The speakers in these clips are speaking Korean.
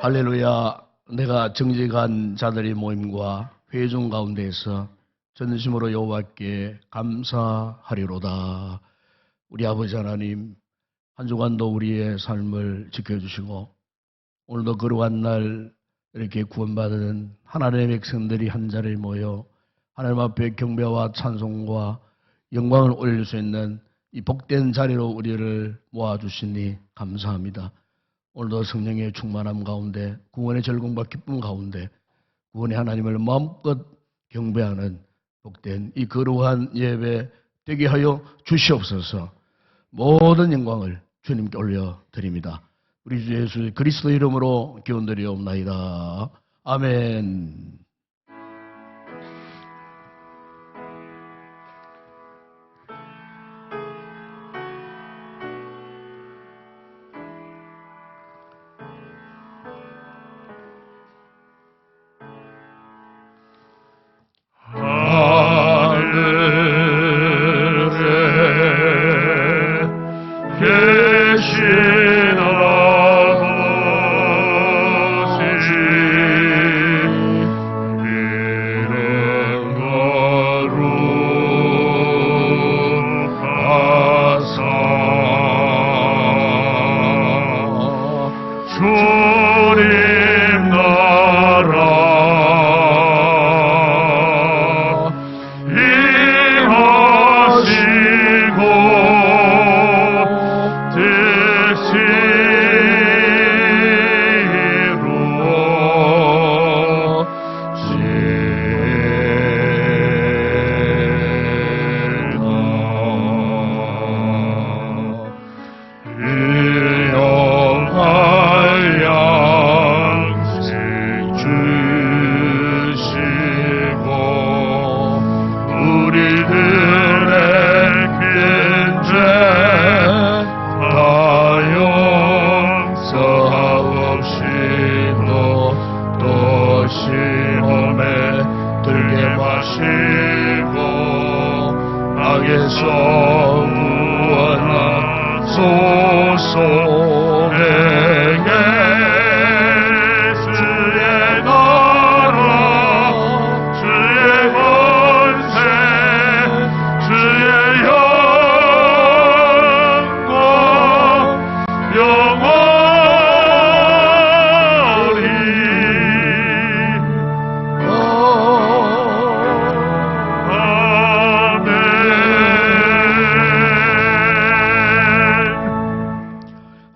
할렐루야. 내가 정직한 자들의 모임과 회중 가운데에서 전심으로 여호와께 감사하리로다. 우리 아버지 하나님, 한 주간도 우리의 삶을 지켜주시고 오늘도 거룩한 날 이렇게 구원받은 하나님의 백성들이 한 자리에 모여 하나님 앞에 경배와 찬송과 영광을 올릴 수 있는 이 복된 자리로 우리를 모아주시니 감사합니다. 오늘도 성령의 충만함 가운데, 구원의 즐거움과 기쁨 가운데 구원의 하나님을 마음껏 경배하는 복된 이 거룩한 예배 되게 하여 주시옵소서. 모든 영광을 주님께 올려드립니다. 우리 주 예수 그리스도 이름으로 기원드리옵나이다. 아멘.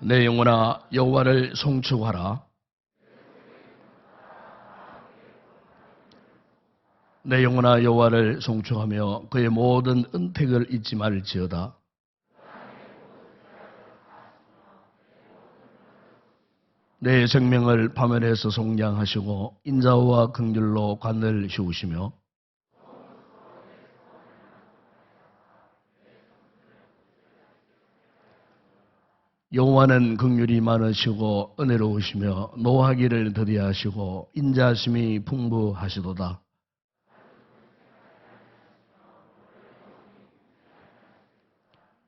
내 영혼아 여호와를 송축하라. 내 영혼아 여호와를 송축하며 그의 모든 은택을 잊지 말지어다. 내 생명을 파멸해서 속량하시고 인자와 긍휼로 관을 씌우시며 여호와는 긍휼이 많으시고 은혜로우시며 노하기를 더디하시고 인자하심이 풍부하시도다.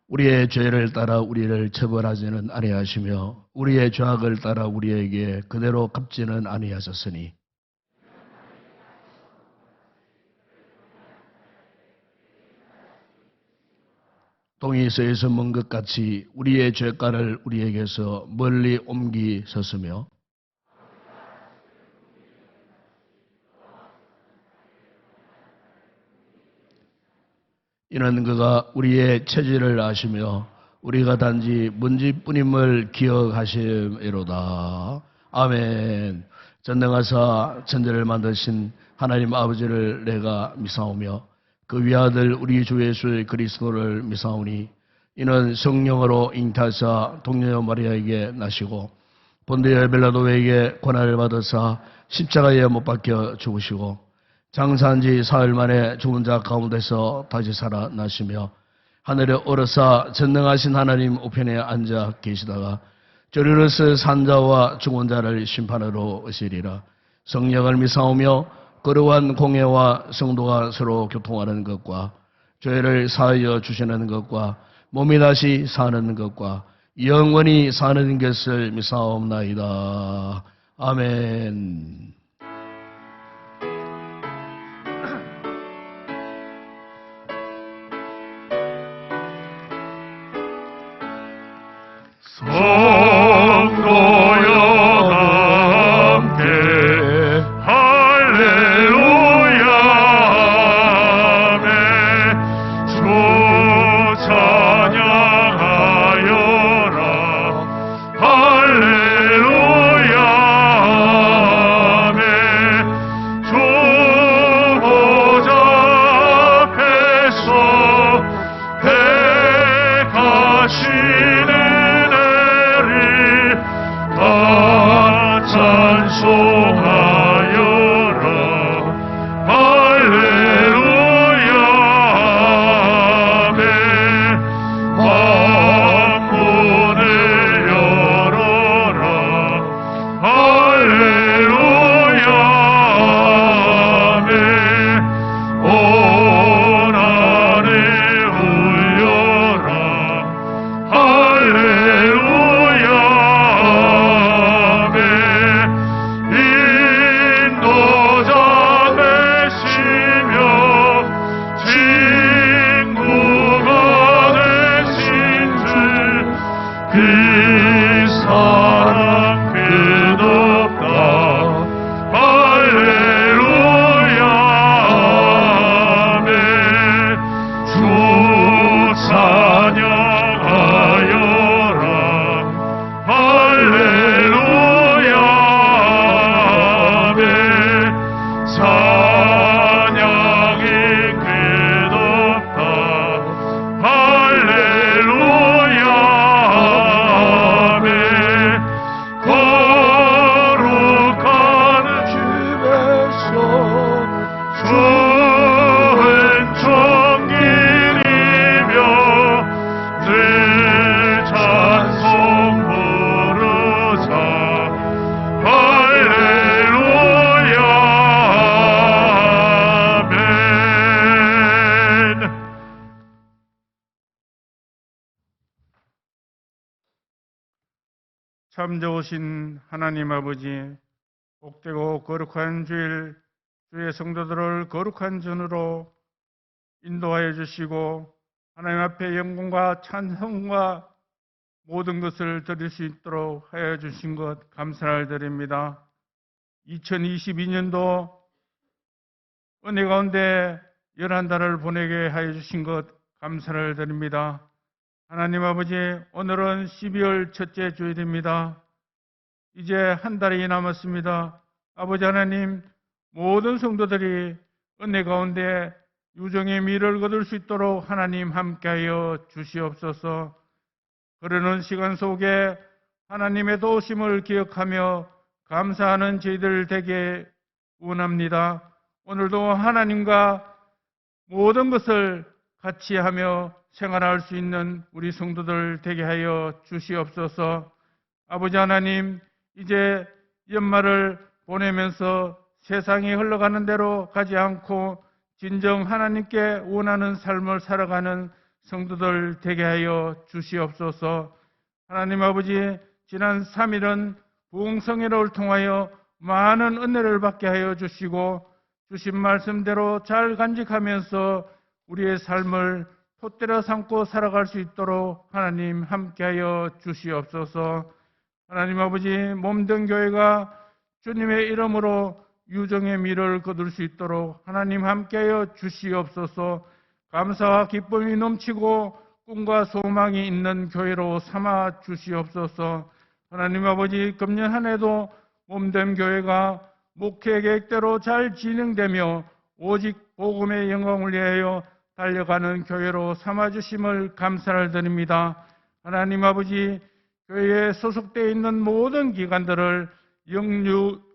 우리의 죄를 따라 우리를 처벌하지는 아니하시며 우리의 죄악을 따라 우리에게 그대로 갚지는 아니하셨으니 동이 서에서 먼 것 같이 우리의 죄가를 우리에게서 멀리 옮기셨으며 이는 그가 우리의 체질을 아시며 우리가 단지 먼지뿐임을 기억하심이로다. 아멘. 전능하사 천지를 만드신 하나님 아버지를 내가 믿사오며 그 위아들 우리 주 예수 그리스도를 믿사오니 이는 성령으로 잉타하사 동녀 마리아에게 나시고 본디오 빌라도에게 고난을 받으사 십자가에 못 박혀 죽으시고 장사한 지 사흘 만에 죽은 자 가운데서 다시 살아나시며 하늘에 오르사 전능하신 하나님 우편에 앉아 계시다가 저리로서 산 자와 죽은 자를 심판하러 오시리라. 성령을 믿사오며 거룩한 공예와 성도가 서로 교통하는 것과 죄를 사하여 주시는 것과 몸이 다시 사는 것과 영원히 사는 것을 믿사옵나이다. 아멘. 성도여 함께 할렐루야 아멘. 주 찬양하여라 할렐루야 아멘. 주 보좌 앞에서 백하시는 찬송하여라 할렐루야 아멘. 만문을 열어라 할렐루야 아멘. 온 하늘 울려라 할렐루야 인도자 되시며 친구가 되신 주 그 사랑 끝없다 할렐루야 아멘. 주 찬양하여라 할렐루야 찬양이 끝없다 할렐루야 아멘. 거룩한 집에서 주은 종길이며 늘 찬송 부르자 할렐루야 아멘. 참 좋으신 하나님 아버지, 복되고 거룩한 주일 주의 성도들을 거룩한 전으로 인도하여 주시고 하나님 앞에 영광과 찬송과 모든 것을 드릴 수 있도록 하여 주신 것 감사를 드립니다. 2022년도 은혜 가운데 11달을 보내게 하여 주신 것 감사를 드립니다. 하나님 아버지, 오늘은 12월 첫째 주일입니다. 이제 한 달이 남았습니다. 아버지 하나님, 모든 성도들이 은혜 가운데 유정의 미를 거둘 수 있도록 하나님 함께하여 주시옵소서. 그러는 시간 속에 하나님의 도우심을 기억하며 감사하는 저희들 되게 원합니다. 오늘도 하나님과 모든 것을 같이 하며 생활할 수 있는 우리 성도들 되게 하여 주시옵소서. 아버지 하나님, 이제 연말을 보내면서 세상이 흘러가는 대로 가지 않고 진정 하나님께 원하는 삶을 살아가는 성도들 되게 하여 주시옵소서. 하나님 아버지, 지난 3일은 부흥성회를 통하여 많은 은혜를 받게 하여 주시고 주신 말씀대로 잘 간직하면서 우리의 삶을 폿대려 삼고 살아갈 수 있도록 하나님 함께하여 주시옵소서. 하나님 아버지, 몸된 교회가 주님의 이름으로 유정의 미를 거둘 수 있도록 하나님 함께하여 주시옵소서. 감사와 기쁨이 넘치고 꿈과 소망이 있는 교회로 삼아 주시옵소서. 하나님 아버지, 금년 한 해도 몸된 교회가 목회 계획대로 잘 진행되며 오직 복음의 영광을 위하여 달려가는 교회로 삼아주심을 감사를 드립니다. 하나님 아버지, 교회에 소속되어 있는 모든 기관들을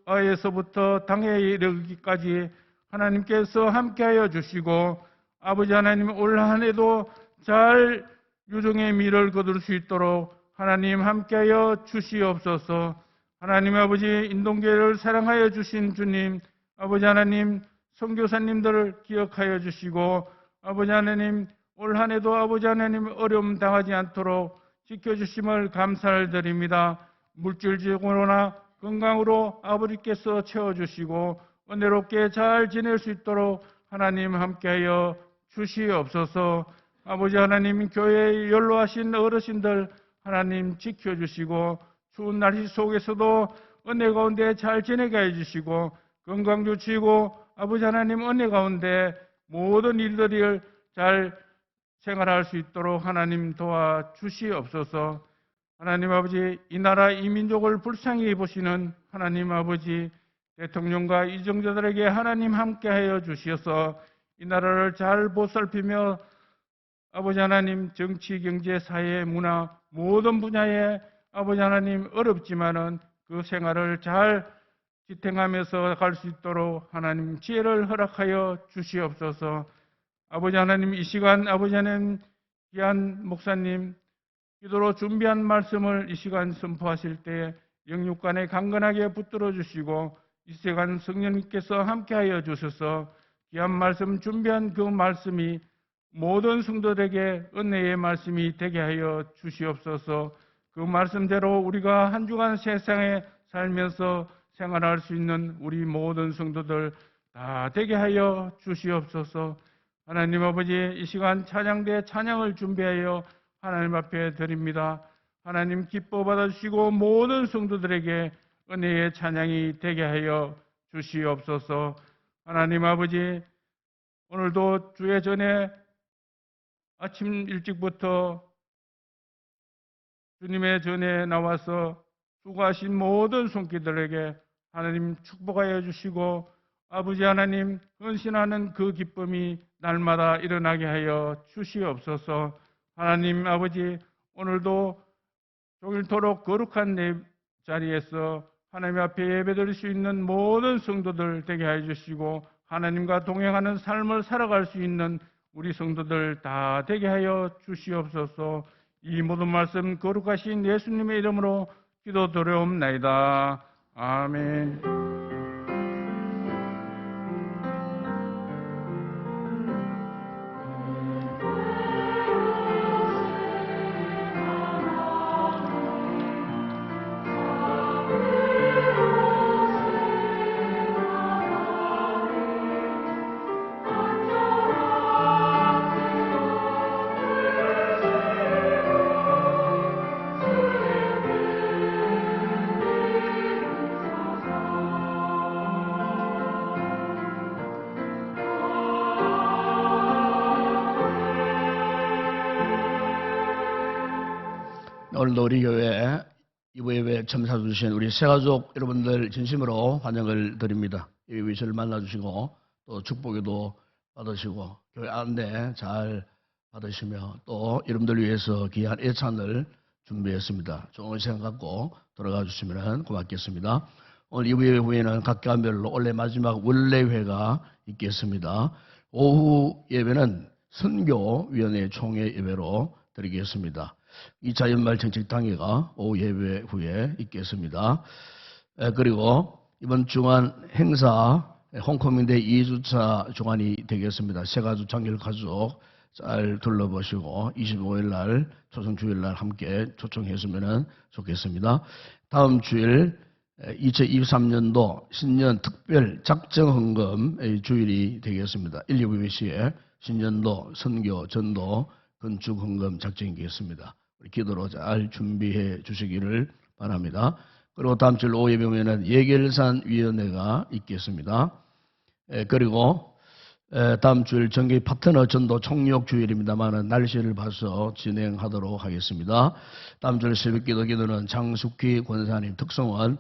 영유아에서부터 당회에 이르기까지 하나님께서 함께하여 주시고 아버지 하나님, 올 한 해도 잘 유종의 미를 거둘 수 있도록 하나님 함께하여 주시옵소서. 하나님 아버지, 인동교회를 사랑하여 주신 주님, 아버지 하나님, 선교사님들을 기억하여 주시고 아버지 하나님, 올 한 해도 아버지 하나님 어려움 당하지 않도록 지켜주심을 감사를 드립니다. 물질적으로나 건강으로 아버지께서 채워주시고 은혜롭게 잘 지낼 수 있도록 하나님 함께하여 주시옵소서. 아버지 하나님, 교회에 연로하신 어르신들 하나님 지켜주시고 추운 날씨 속에서도 은혜 가운데 잘 지내게 해주시고 건강 주시고 아버지 하나님 은혜 가운데 모든 일들을 잘 생활할 수 있도록 하나님 도와주시옵소서. 하나님 아버지, 이 나라 이 민족을 불쌍히 보시는 하나님 아버지, 대통령과 이정자들에게 하나님 함께하여 주시어서 이 나라를 잘 보살피며 아버지 하나님, 정치, 경제, 사회, 문화 모든 분야에 아버지 하나님 어렵지만은 그 생활을 잘 지탱하면서 갈 수 있도록 하나님 지혜를 허락하여 주시옵소서. 아버지 하나님, 이 시간 아버지 하나님 귀한 목사님 기도로 준비한 말씀을 이 시간 선포하실 때 영육간에 강건하게 붙들어 주시고 이 시간 성령님께서 함께하여 주셔서 귀한 말씀 준비한 그 말씀이 모든 성도들에게 은혜의 말씀이 되게 하여 주시옵소서. 그 말씀대로 우리가 한 주간 세상에 살면서 생활할 수 있는 우리 모든 성도들 다 되게 하여 주시옵소서. 하나님 아버지, 이 시간 찬양대 찬양을 준비하여 하나님 앞에 드립니다. 하나님 기뻐 받아주시고 모든 성도들에게 은혜의 찬양이 되게 하여 주시옵소서. 하나님 아버지, 오늘도 주의 전에 아침 일찍부터 주님의 전에 나와서 수고하신 모든 손길들에게 하나님 축복하여 주시고 아버지 하나님 헌신하는 그 기쁨이 날마다 일어나게 하여 주시옵소서. 하나님 아버지, 오늘도 종일토록 거룩한 내 자리에서 하나님 앞에 예배드릴 수 있는 모든 성도들 되게 하여 주시고 하나님과 동행하는 삶을 살아갈 수 있는 우리 성도들 다 되게 하여 주시옵소서. 이 모든 말씀 거룩하신 예수님의 이름으로 기도드려옵나이다. 아멘. 오늘도 우리 교회 이부 예배 참사 주신 우리 새가족 여러분들 진심으로 환영을 드립니다. 이 위치를 만나주시고 또 축복에도 받으시고 교회 안내 잘 받으시며 또 여러분들 위해서 귀한 예찬을 준비했습니다. 좋은 시간 갖고 돌아가 주시면 고맙겠습니다. 오늘 이부 예배 후에는 각 교회별로 올해 마지막 원래회가 있겠습니다. 오후 예배는 선교위원회 총회 예배로 드리겠습니다. 2차 연말 정책당회가 오후 예배 후에 있겠습니다. 그리고 이번 주간 행사 홍콩민대 2주차 주간이 되겠습니다. 새가족 장길 가족 잘 둘러보시고 25일 날 초청주일 날 함께 초청했으면 좋겠습니다. 다음 주일 2023년도 신년 특별 작정헌금 주일이 되겠습니다. 1, 2부 시에 신년도 선교 전도 건축 헌금 작정이겠습니다. 우리 기도로 잘 준비해 주시기를 바랍니다. 그리고 다음 주 오후 예배에는 예결산 위원회가 있겠습니다. 그리고 다음 주일 정기 파트너 전도 총력 주일입니다만 날씨를 봐서 진행하도록 하겠습니다. 다음 주일 새벽기도 기도는 장숙희 권사님 특성원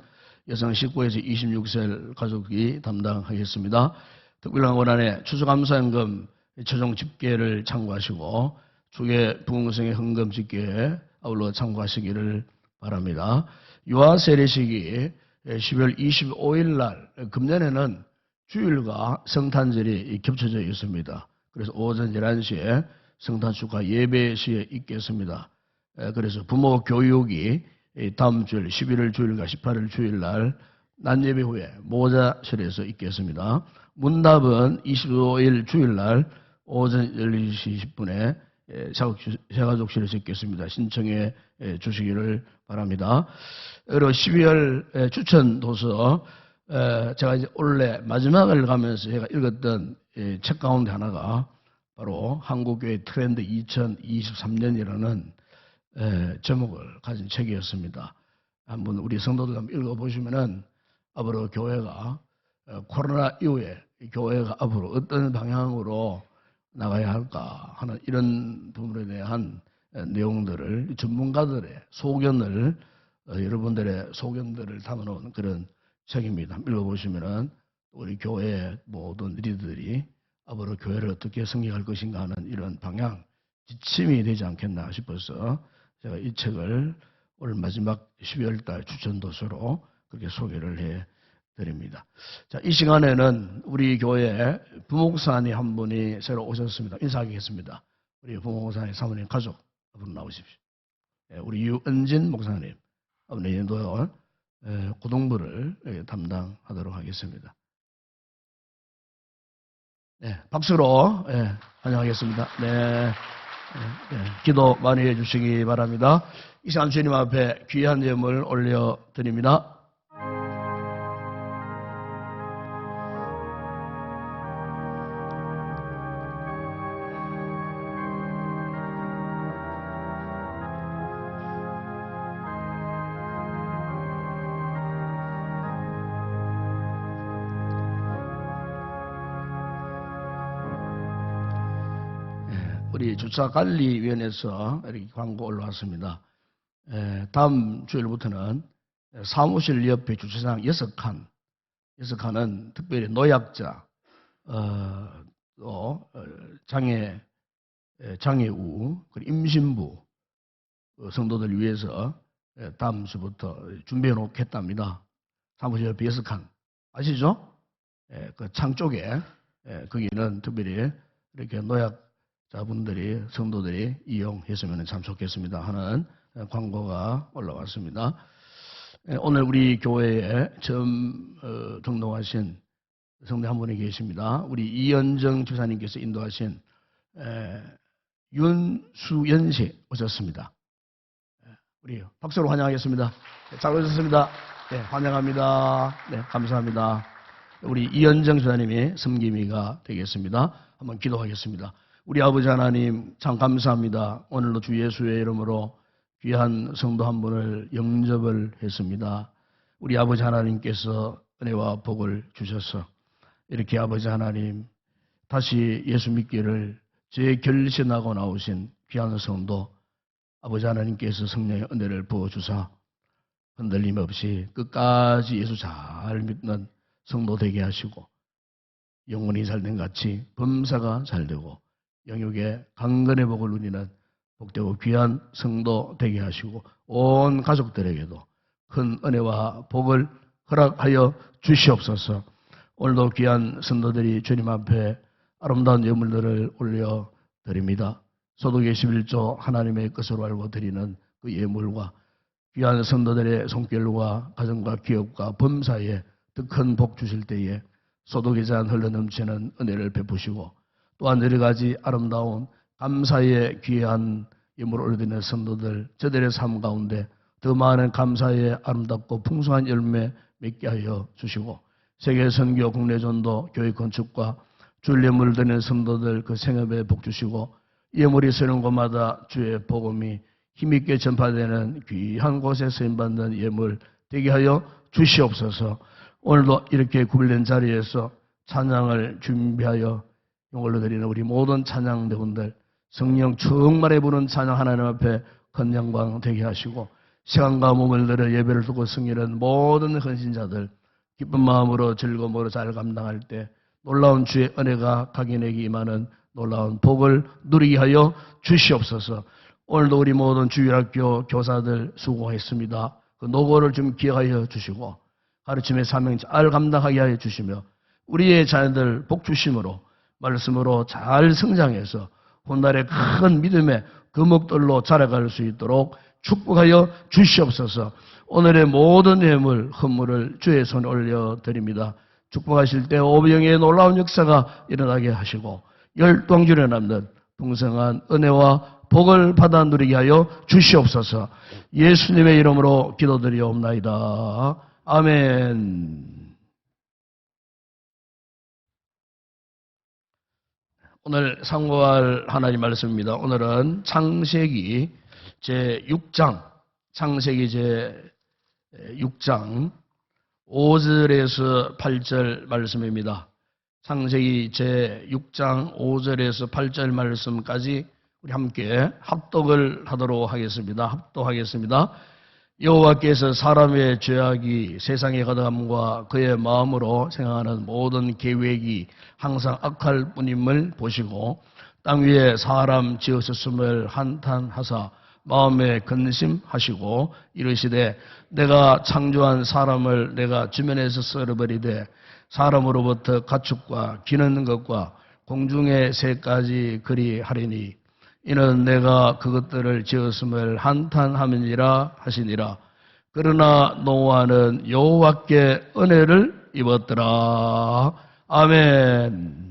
여성 19에서 26세 가족이 담당하겠습니다. 특별한 권한에 추수감사연금 최종 집계를 참고하시고 주계 부흥성의 헌금 집계에 아울러 참고하시기를 바랍니다. 유아 세례식이 12월 25일 날 금년에는 주일과 성탄절이 겹쳐져 있습니다. 그래서 오전 11시에 성탄 축하 예배 시에 있겠습니다. 그래서 부모 교육이 다음 주일 11월 주일과 18일 주일 날 낮 예배 후에 모자실에서 있겠습니다. 문답은 25일 주일 날 오전 12시 10분에 세가족실에 적겠습니다. 신청해 주시기를 바랍니다. 그리고 12월 추천 도서 제가 이제 올해 마지막을 가면서 제가 읽었던 책 가운데 하나가 바로 한국교회 트렌드 2023년이라는 제목을 가진 책이었습니다. 한번 우리 성도들 한번 읽어보시면은 앞으로 교회가 코로나 이후에 교회가 앞으로 어떤 방향으로 나가야 할까 하는 이런 부분에 대한 내용들을 전문가들의 소견을 여러분들의 소견들을 담아놓은 그런 책입니다. 읽어보시면은 우리 교회의 모든 리더들이 앞으로 교회를 어떻게 성장할 것인가 하는 이런 방향 지침이 되지 않겠나 싶어서 제가 이 책을 올 마지막 12월 달 추천 도서로 그렇게 소개를 해 드립니다. 자, 이 시간에는 우리 교회 부목사님 한 분이 새로 오셨습니다. 인사하겠습니다. 우리 부목사님 사모님 가족 앞으로 나오십시오. 우리 유은진 목사님 내년도 고등부를 담당하도록 하겠습니다. 네, 박수로 환영하겠습니다. 네, 기도 많이 해주시기 바랍니다. 이 시간 주님 앞에 귀한 예물 올려드립니다. 우리 주차관리위원회에서 이렇게 광고 올라왔습니다. 다음 주일부터는 사무실 옆에 주차장 6칸은 특별히 노약자, 또 장애우, 그리고 임신부 성도들 위해서 다음 주부터 준비해 놓겠답니다. 사무실 옆에 6칸 아시죠? 그 창 쪽에 거기는 특별히 이렇게 노약자분들이 성도들이 이용했으면 참 좋겠습니다 하는 광고가 올라왔습니다. 오늘 우리 교회에 처음 등록하신 성도 한 분이 계십니다. 우리 이현정 주사님께서 인도하신 윤수연 씨 오셨습니다. 우리 박수로 환영하겠습니다. 잘 오셨습니다. 네, 환영합니다. 네, 감사합니다. 우리 이현정 주사님이 섬김이가 되겠습니다. 한번 기도하겠습니다. 우리 아버지 하나님 참 감사합니다. 오늘도 주 예수의 이름으로 귀한 성도 한 분을 영접을 했습니다. 우리 아버지 하나님께서 은혜와 복을 주셔서 이렇게 아버지 하나님 다시 예수 믿기를 재결신하고 나오신 귀한 성도 아버지 하나님께서 성령의 은혜를 부어주사 흔들림 없이 끝까지 예수 잘 믿는 성도 되게 하시고 영혼이 잘된 같이 범사가 잘되고 영육의 강건의 복을 누리는 복되고 귀한 성도 되게 하시고 온 가족들에게도 큰 은혜와 복을 허락하여 주시옵소서. 오늘도 귀한 성도들이 주님 앞에 아름다운 예물들을 올려드립니다. 소득의 11조 하나님의 것으로 알고 드리는 그 예물과 귀한 성도들의 손길과 가정과 기업과 범사에 더 큰 복 주실 때에 소득의 잔 흘러넘치는 은혜를 베푸시고 또한 여러 가지 아름다운 감사의 귀한 예물을 올려드리는 성도들 저들의 삶 가운데 더 많은 감사의 아름답고 풍성한 열매 맺게 하여 주시고 세계 선교 국내 전도 교회 건축과 주일 예물을 드리는 성도들 그 생업에 복 주시고 예물이 쓰는 곳마다 주의 복음이 힘있게 전파되는 귀한 곳에 쓰임받는 예물 되게 하여 주시옵소서. 오늘도 이렇게 구별된 자리에서 찬양을 준비하여 용걸로 드리는 우리 모든 찬양대원들 성령 충만히 부는 찬양 하나님 앞에 큰 영광 되게 하시고 시간과 몸을 들여 예배를 두고 승리하는 모든 헌신자들 기쁜 마음으로 즐거움으로 잘 감당할 때 놀라운 주의 은혜가 각인에게 임하는 놀라운 복을 누리게 하여 주시옵소서. 오늘도 우리 모든 주일학교 교사들 수고했습니다. 그 노고를 좀 기억하여 주시고 가르침의 사명 잘 감당하게 하여 주시며 우리의 자녀들 복 주심으로 말씀으로 잘 성장해서 훗날의 큰 믿음의 거목들로 자라갈 수 있도록 축복하여 주시옵소서. 오늘의 모든 예물, 헌물을 주의 손에 올려드립니다. 축복하실 때 오병의 놀라운 역사가 일어나게 하시고 열방주에 남는 풍성한 은혜와 복을 받아 누리게 하여 주시옵소서. 예수님의 이름으로 기도드리옵나이다. 아멘. 오늘 상고할 하나님 말씀입니다. 오늘은 창세기 제6장, 창세기 제6장 5절에서 8절 말씀입니다. 창세기 제6장 5절에서 8절 말씀까지 우리 함께 합독을 하도록 하겠습니다. 합독하겠습니다. 여호와께서 사람의 죄악이 세상에 가득함과 그의 마음으로 생각하는 모든 계획이 항상 악할 뿐임을 보시고 땅 위에 사람 지으셨음을 한탄하사 마음에 근심하시고 이르시되 내가 창조한 사람을 내가 주면에서 썰어버리되 사람으로부터 가축과 기는 것과 공중의 새까지 그리하리니 이는 내가 그것들을 지었음을 한탄함이니라 하시니라. 그러나 노아는 여호와께 은혜를 입었더라. 아멘.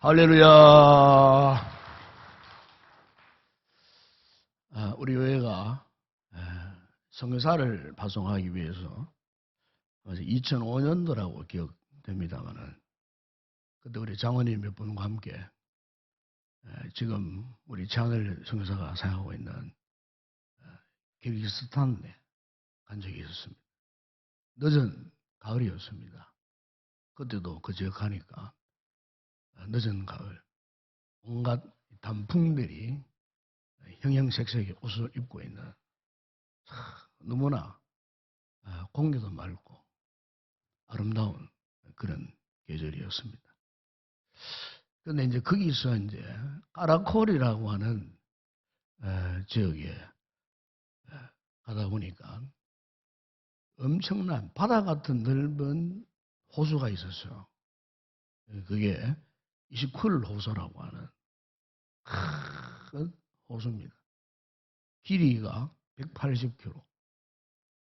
할렐루야. 우리 교회가 선교사를 파송하기 위해서 2005년도라고 기억됩니다만은 그때 우리 장로님 몇 분과 함께 지금 우리 최하늘 선교사가 사용하고 있는 키르기스탄에 간 적이 있었습니다. 늦은 가을이었습니다. 그때도 그저하니까 늦은 가을 온갖 단풍들이 형형색색의 옷을 입고 있는 너무나 공기도 맑고 아름다운 그런 계절이었습니다. 그런데 이제 거기서 이제 까라콜이라고 하는 지역에 가다 보니까 엄청난 바다 같은 넓은 호수가 있었어요. 그게 이시쿨 호수라고 하는 큰 호수입니다. 길이가 180km,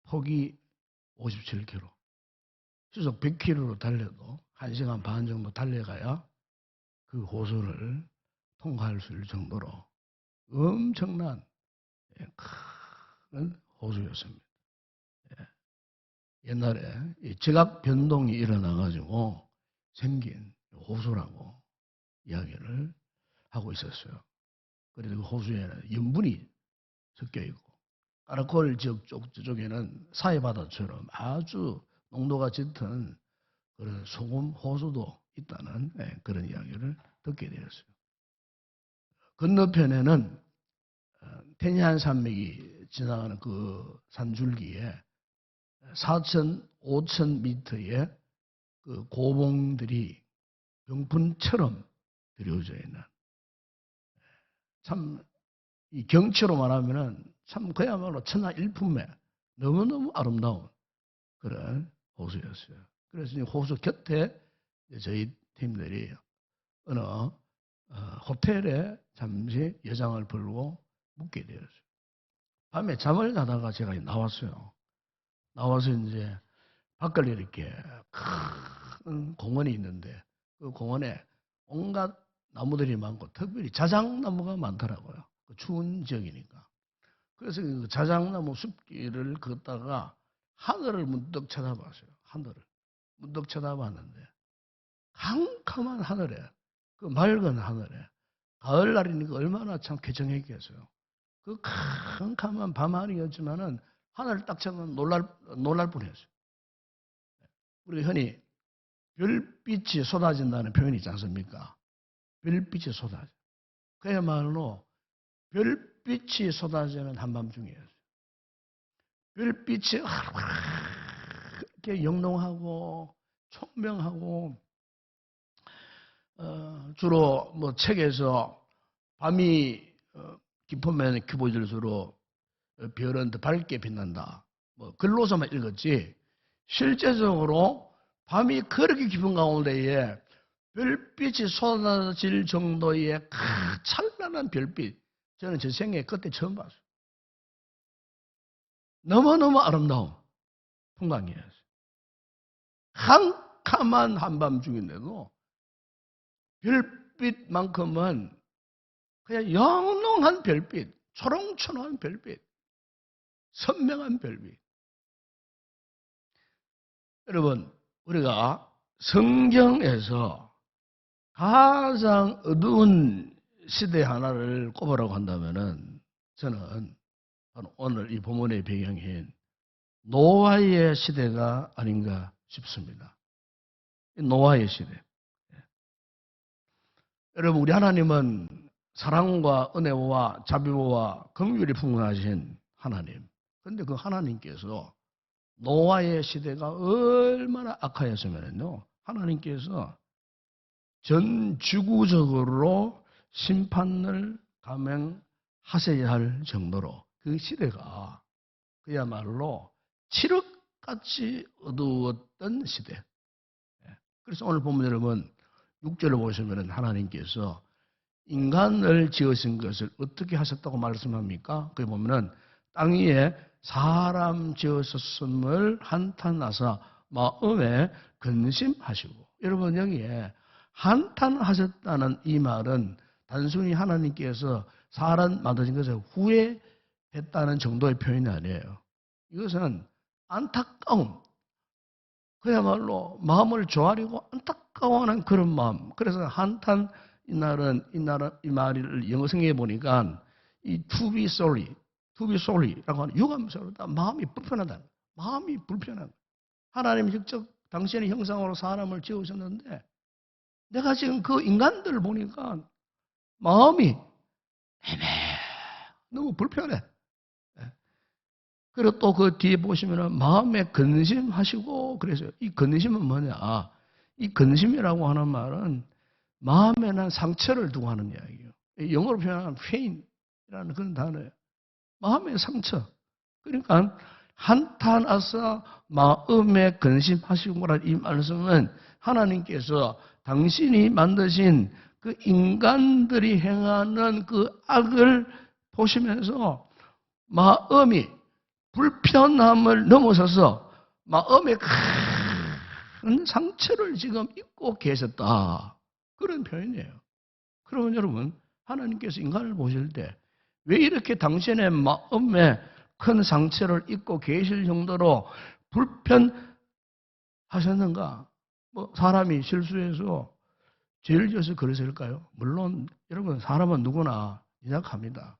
폭이 57km, 시속 100km로 달려도 1시간 반 정도 달려가야 그 호수를 통과할 수 있을 정도로 엄청난 큰 호수였습니다. 옛날에 지각 변동이 일어나가지고 생긴 호수라고 이야기를 하고 있었어요. 그래서 그 호수에는 염분이 섞여 있고 까라콜 지역 쪽에는 사해바다처럼 아주 농도가 짙은 그런 소금 호수도 있다는 그런 이야기를 듣게 되었어요. 건너편에는 테니안 산맥이 지나가는 그 산줄기에 4,000, 5,000m의 그 고봉들이 병풍처럼 들여져 있는 참 이 경치로 말하면은 참 그야말로 천하일품의 너무너무 아름다운 그런 호수였어요. 그래서 이 호수 곁에 저희 팀들이 어느 호텔에 잠시 여장을 벌고 묵게 되었어요. 밤에 잠을 자다가 제가 나왔어요. 나와서 이제 밖을 이렇게 큰 공원이 있는데 그 공원에 온갖 나무들이 많고 특별히 자작나무가 많더라고요. 그 추운 지역이니까. 그래서 그 자작나무 숲길을 걷다가 하늘을 문득 쳐다봤어요. 하늘을 문득 쳐다봤는데 캄캄한 하늘에 그 맑은 하늘에 가을날이니까 얼마나 참 쾌정했겠어요. 그 캄캄한 밤하늘이었지만은 하늘을 딱 쳐다보면 놀랄 뻔했어요. 우리가 흔히 별빛이 쏟아진다는 표현이 있지 않습니까? 별빛이 쏟아져. 그야말로 별빛이 쏟아지는 한밤중이었어요. 별빛이 이렇게 영롱하고 총명하고 주로 뭐 책에서 밤이 깊으면 깊어질수록 별은 더 밝게 빛난다. 뭐 글로서만 읽었지 실제적으로 밤이 그렇게 깊은 가운데에 별빛이 쏟아질 정도의 찬란한 별빛 저는 제 생애 그때 처음 봤어요. 너무너무 아름다운 풍광이었어요. 캄캄한 한밤중인데도 별빛만큼은 그냥 영롱한 별빛, 초롱초롱한 별빛, 선명한 별빛. 여러분, 우리가 성경에서 가장 어두운 시대 하나를 꼽으라고 한다면은 저는 오늘 이 본문의 배경인 노아의 시대가 아닌가 싶습니다. 노아의 시대. 여러분, 우리 하나님은 사랑과 은혜와 자비와 긍휼이 풍성하신 하나님. 그런데 그 하나님께서 노아의 시대가 얼마나 악하였으면요. 하나님께서 전 지구적으로 심판을 감행하셔야 할 정도로 그 시대가 그야말로 칠흑같이 어두웠던 시대. 그래서 오늘 보면 여러분 6절을 보시면 하나님께서 인간을 지으신 것을 어떻게 하셨다고 말씀합니까? 거기 보면은 땅 위에 사람 지으셨음을 한탄하사 마음에 근심하시고. 여러분 여기에 한탄하셨다는 이 말은 단순히 하나님께서 사람 만드신 것을 후회했다는 정도의 표현이 아니에요. 이것은 안타까움, 그야말로 마음을 조아리고 안타까워하는 그런 마음. 그래서 한탄 이 말을 영어 성경에 보니까 이 to be sorry라고 하는 유감스럽다. 마음이 불편하다. 마음이 불편하다. 하나님이 직접 당신의 형상으로 사람을 지으셨는데 내가 지금 그 인간들을 보니까 마음이 너무 불편해. 그리고 또 그 뒤에 보시면은 마음에 근심하시고 그래서요. 이 근심은 뭐냐? 이 근심이라고 하는 말은 마음에 난 상처를 두고 하는 이야기예요. 영어로 표현하면 pain이라는 그런 단어예요. 마음의 상처. 그러니까 한탄하사 마음에 근심하시고라는 이 말씀은 하나님께서 당신이 만드신 그 인간들이 행하는 그 악을 보시면서 마음이 불편함을 넘어서서 마음에 큰 상처를 지금 입고 계셨다. 그런 표현이에요. 그러면 여러분, 하나님께서 인간을 보실 때 왜 이렇게 당신의 마음에 큰 상처를 입고 계실 정도로 불편하셨는가? 뭐 사람이 실수해서 죄를 지어서 그러실까요? 물론 여러분, 사람은 누구나 연약합니다.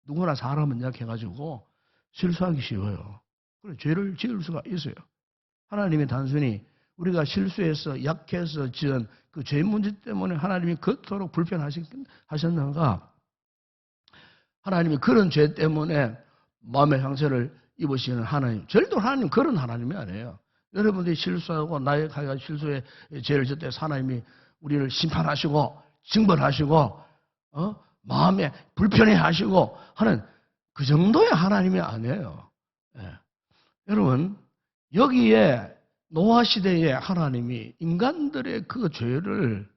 누구나 사람은 연약해가지고 실수하기 쉬워요. 그래, 죄를 지을 수가 있어요. 하나님이 단순히 우리가 실수해서 약해서 지은 그 죄 문제 때문에 하나님이 그토록 불편하셨는가? 하나님이 그런 죄 때문에 마음의 상처를 입으시는 하나님. 절대 하나님 그런 하나님이 아니에요. 여러분들이 실수하고 나약하게 실수에 죄를 졌을 때 하나님이 우리를 심판하시고 징벌하시고 마음에 불편해하시고 하는 그 정도의 하나님이 아니에요. 예. 여러분, 여기에 노아 시대에 하나님이 인간들의 그 죄를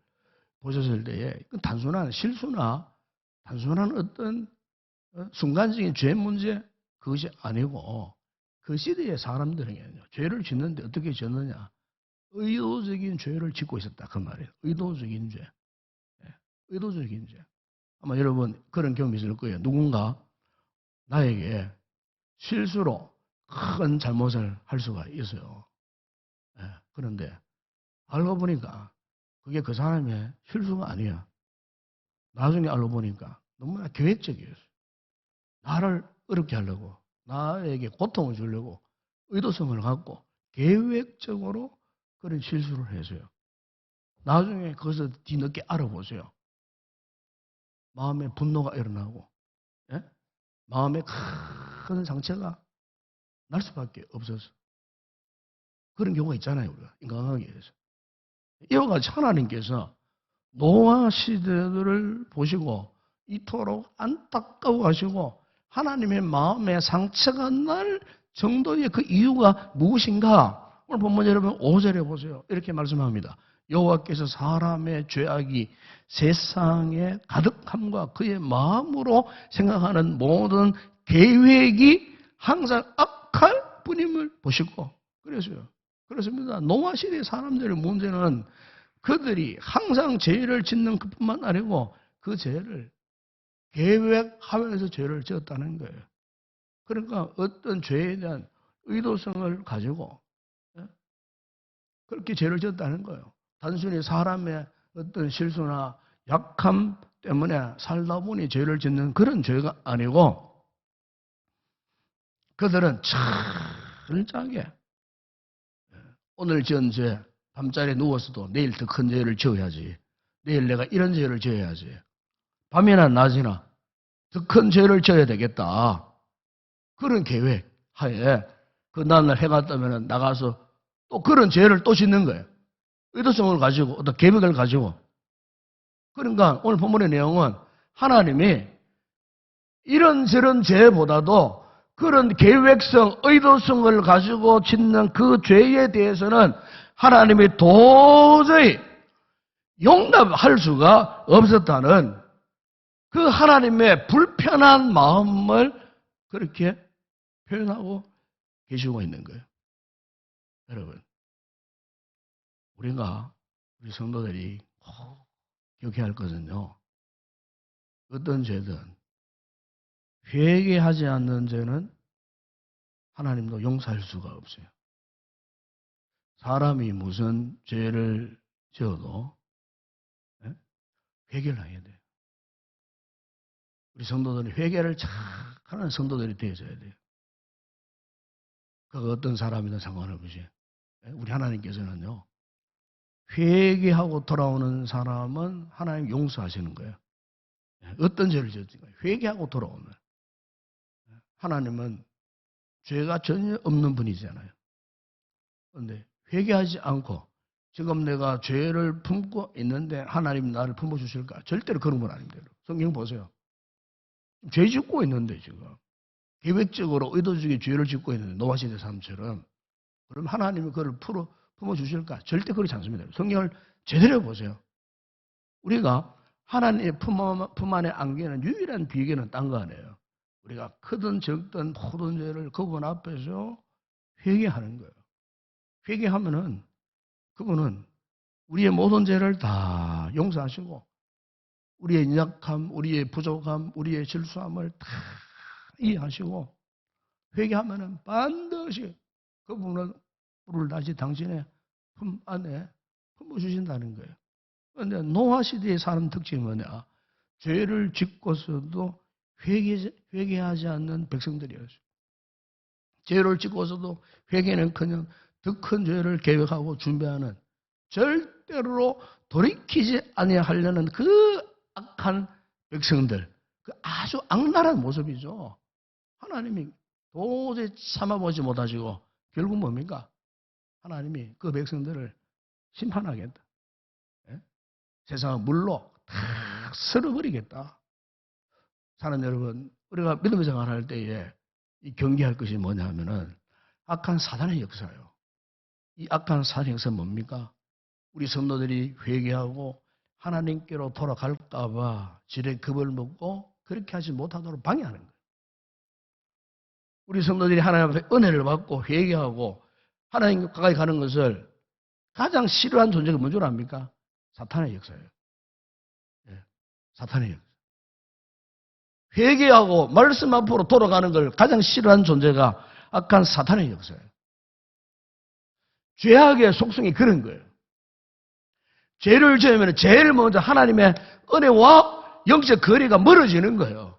보셨을 때에 단순한 실수나 단순한 어떤 순간적인 죄 문제 그것이 아니고 그 시대의 사람들에게는요. 죄를 짓는데 어떻게 짓느냐. 의도적인 죄를 짓고 있었다. 그 말이에요. 의도적인 죄. 의도적인 죄. 아마 여러분 그런 경험이 있을 거예요. 누군가 나에게 실수로 큰 잘못을 할 수가 있어요. 그런데 알고 보니까 그게 그 사람의 실수가 아니야. 나중에 알고 보니까 너무나 계획적이었어요. 나를 어렵게 하려고, 나에게 고통을 주려고 의도성을 갖고 계획적으로 그런 실수를 했어요. 나중에 그것을 뒤늦게 알아보세요. 마음에 분노가 일어나고, 예? 마음에 큰 상처가 날 수밖에 없어서. 그런 경우가 있잖아요, 우리가. 인간관계에서. 이와 같이 하나님께서 노아 시대들을 보시고 이토록 안타까워하시고 하나님의 마음에 상처가 날 정도의 그 이유가 무엇인가? 오늘 본문 여러분 5절에 보세요. 이렇게 말씀합니다. 여호와께서 사람의 죄악이 세상에 가득함과 그의 마음으로 생각하는 모든 계획이 항상 악할 뿐임을 보시고 그래서요. 그렇습니다. 노아 시대 사람들의 문제는 그들이 항상 죄를 짓는 것뿐만 아니고 그 죄를 계획하면서 죄를 지었다는 거예요. 그러니까 어떤 죄에 대한 의도성을 가지고 그렇게 죄를 지었다는 거예요. 단순히 사람의 어떤 실수나 약함 때문에 살다 보니 죄를 짓는 그런 죄가 아니고 그들은 철저하게 오늘 지은 죄 밤자리에 누워서도 내일 더 큰 죄를 지어야지. 내일 내가 이런 죄를 지어야지. 밤이나 낮이나 더 큰 죄를 지어야 되겠다. 그런 계획 하에 그 다음날 해가 뜨면 나가서 또 그런 죄를 또 짓는 거예요. 의도성을 가지고 어떤 계획을 가지고. 그러니까 오늘 본문의 내용은 하나님이 이런저런 죄보다도 그런 계획성, 의도성을 가지고 짓는 그 죄에 대해서는 하나님이 도저히 용납할 수가 없었다는 그 하나님의 불편한 마음을 그렇게 표현하고 계시고 있는 거예요. 여러분, 우리 성도들이 꼭 기억해야 할 것은요. 어떤 죄든 회개하지 않는 죄는 하나님도 용서할 수가 없어요. 사람이 무슨 죄를 지어도 회개를 해야 돼요. 우리 성도들이 회개를 잘 하는 성도들이 되어져야 돼요. 그 어떤 사람이든 상관없이 우리 하나님께서는요. 회개하고 돌아오는 사람은 하나님 용서하시는 거예요. 어떤 죄를 지었든가 회개하고 돌아오는. 하나님은 죄가 전혀 없는 분이잖아요. 그런데 회개하지 않고 지금 내가 죄를 품고 있는데 하나님 나를 품어주실까? 절대로 그런 건 아닙니다. 성경 보세요. 죄 짓고 있는데 지금 계획적으로 의도적인 죄를 짓고 있는데 노아시대 삶처럼 그럼 하나님이 그를 품어주실까? 절대 그렇지 않습니다. 성경을 제대로 보세요. 우리가 하나님의 품 안에 안기는 유일한 비결은 딴 거 아니에요. 우리가 크든 적든 모든 죄를 그분 앞에서 회개하는 거예요. 회개하면은 그분은 우리의 모든 죄를 다 용서하시고 우리의 약함, 우리의 부족함, 우리의 실수함을 다 이해하시고 회개하면은 반드시 그분은 우리를 다시 당신의 품 안에 품어주신다는 거예요. 그런데 노아 시대에 사는 특징이 뭐냐? 죄를 짓고서도 회개하지 않는 백성들이었어요. 죄를 짓고서도 회개는커녕 더 큰 죄를 계획하고 준비하는 절대로 돌이키지 아니하려는 그 악한 백성들, 그 아주 악랄한 모습이죠. 하나님이 도저히 참아보지 못하시고 결국 뭡니까? 하나님이 그 백성들을 심판하겠다. 예? 세상을 물로 다 쓸어버리겠다. 사는 여러분, 우리가 믿음의 생활할 때에 이 경계할 것이 뭐냐 하면은 악한 사단의 역사예요. 이 악한 사단의 역사는 뭡니까? 우리 성도들이 회개하고 하나님께로 돌아갈까 봐 지레 겁을 먹고 그렇게 하지 못하도록 방해하는 거예요. 우리 성도들이 하나님 앞에 은혜를 받고 회개하고 하나님께 가까이 가는 것을 가장 싫어하는 존재가 뭔 줄 압니까? 사탄의 역사예요. 예, 사탄의 역사. 회개하고 말씀 앞으로 돌아가는 걸 가장 싫어하는 존재가 악한 사탄의 역사예요. 죄악의 속성이 그런 거예요. 죄를 지으면 제일 먼저 하나님의 은혜와 영적 거리가 멀어지는 거예요.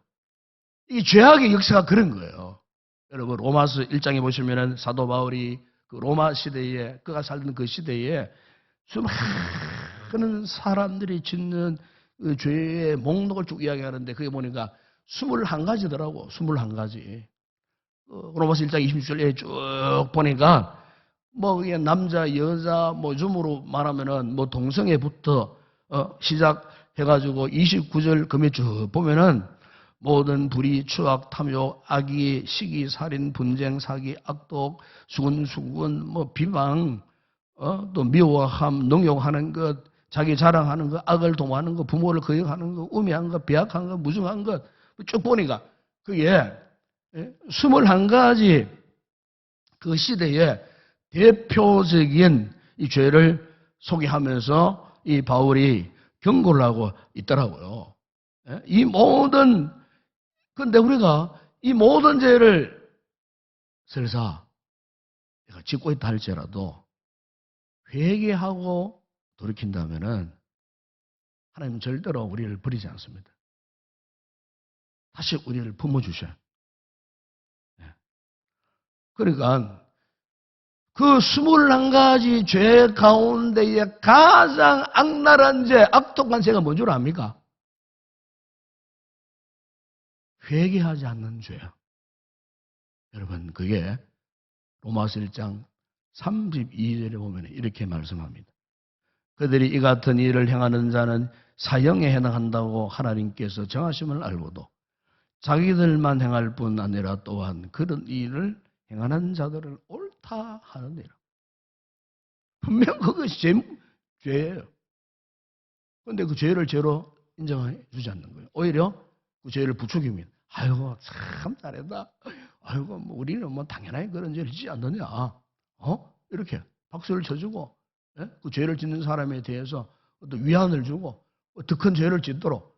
이 죄악의 역사가 그런 거예요. 여러분 로마서 1장에 보시면 사도 바울이 그 로마 시대에 그가 살던 그 시대에 수많은 사람들이 짓는 그 죄의 목록을 쭉 이야기하는데 그게 보니까 21가지더라고. 21가지. 로마서 1장 26절에 쭉 보니까 뭐 그게 남자, 여자, 뭐 줌으로 말하면은 뭐 동성애부터 시작해가지고 29절 금에 쭉 보면은 모든 불의, 추악, 탐욕, 악의, 시기, 살인, 분쟁, 사기, 악독, 수군수군, 뭐 비방, 또 미워함, 능욕하는 것, 자기 자랑하는 것, 악을 도모하는 것, 부모를 거역하는 것, 우매한 것, 배악한 것, 무증한 것 쭉 보니까 그게 21가지 그 시대에 대표적인 이 죄를 소개하면서 이 바울이 경고를 하고 있더라고요. 이 모든, 근데 우리가 이 모든 죄를 설사 내가 짓고 있다 할지라도 회개하고 돌이킨다면은 하나님은 절대로 우리를 버리지 않습니다. 다시 우리를 품어주셔요. 그러니까 그 21가지 죄 가운데에 가장 악랄한 죄, 악독한 죄가 뭔 줄 압니까? 회개하지 않는 죄예요. 여러분 그게 로마서 1장 32절에 보면 이렇게 말씀합니다. 그들이 이 같은 일을 행하는 자는 사형에 해당한다고 하나님께서 정하심을 알고도 자기들만 행할 뿐 아니라 또한 그런 일을 행하는 자들을 옳다 하느니라. 분명 그것이 죄예요. 그런데 그 죄를 죄로 인정해 주지 않는 거예요. 오히려 그 죄를 부추깁니다. 아이고 참 잘했다. 아이고 뭐 우리는 뭐 당연하게 그런 죄를 짓지 않느냐. 이렇게 박수를 쳐주고 그 죄를 짓는 사람에 대해서 어떤 위안을 주고 더 큰 죄를 짓도록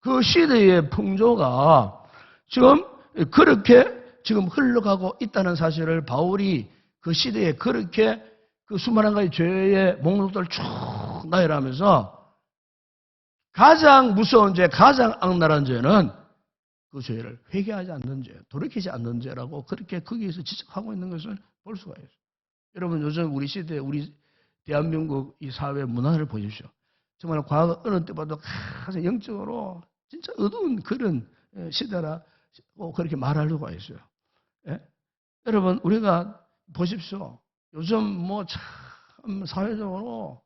그 시대의 풍조가 지금 그렇게 지금 흘러가고 있다는 사실을 바울이 그 시대에 그렇게 그 수많은 가지 죄의 목록들을 쭉 나열하면서 가장 무서운 죄, 가장 악랄한 죄는 그 죄를 회개하지 않는 죄, 돌이키지 않는 죄라고 그렇게 거기에서 지적하고 있는 것을 볼 수가 있어요. 여러분 요즘 우리 시대, 우리 대한민국 이 사회 문화를 보십시오. 정말 과거 어느 때보다 가장 영적으로 진짜 어두운 그런 시대라 그렇게 말하려고 했어요. 예? 여러분 우리가 보십시오. 요즘 뭐 참 사회적으로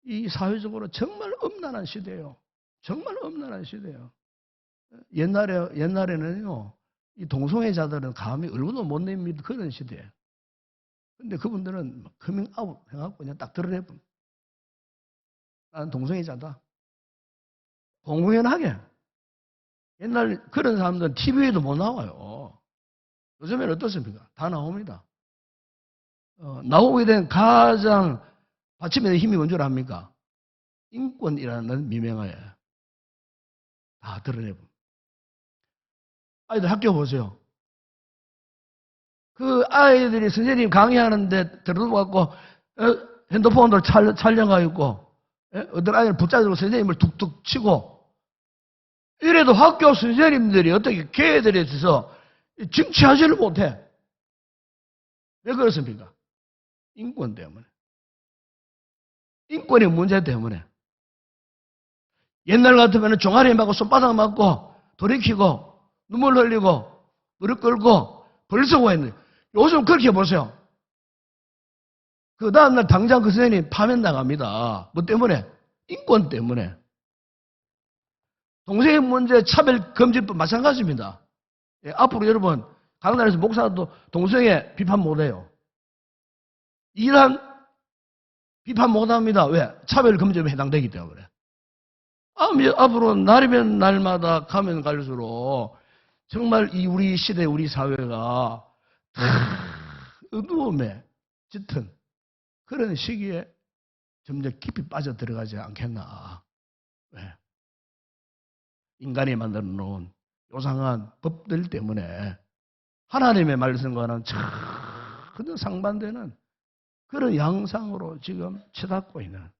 이 사회적으로 정말 엄난한 시대예요. 정말 엄난한 시대예요. 옛날에는요, 이 동성애자들은 감히 얼굴도 못 내밉니다. 그런 시대예요. 근데 그분들은 커밍아웃 해갖고 그냥 딱 드러내본. 나는 동성애자다. 공공연하게. 옛날 그런 사람들은 TV에도 못 나와요. 요즘에는 어떻습니까? 다 나옵니다. 나오게 된 가장 받침에 대한 힘이 뭔 줄 압니까? 인권이라는 미명하에 다 드러내본. 아이들 학교 보세요. 그 아이들이 선생님 강의하는데 들어가고 핸드폰으로 촬영하고 있고 어떤 아이를 붙잡고 선생님을 툭툭 치고 이래도 학교 선생님들이 어떻게 걔들에 있어서 정치하지를 못해. 왜 그렇습니까? 인권 때문에. 인권의 문제 때문에. 옛날 같으면 종아리 맞고 손바닥 맞고 돌이키고 눈물 흘리고 무릎 꿇고 벌써 오했는데 요즘 그렇게 보세요. 그 다음날 당장 그 선생님 파면 나갑니다. 뭐 때문에? 인권 때문에. 동성애 문제 차별금지법 마찬가지입니다. 예, 앞으로 여러분 각 나라에서 목사도 동성애 비판 못해요. 이란 비판 못합니다. 왜? 차별금지법에 해당되기 때문에. 앞으로 날이면 날마다 가면 갈수록 정말 이 우리 시대 우리 사회가 어두움에 짙은 그런 시기에 점점 깊이 빠져들어가지 않겠나. 왜? 인간이 만들어 놓은 요상한 법들 때문에 하나님의 말씀과는 전혀 상반되는 그런 양상으로 지금 치닫고 있는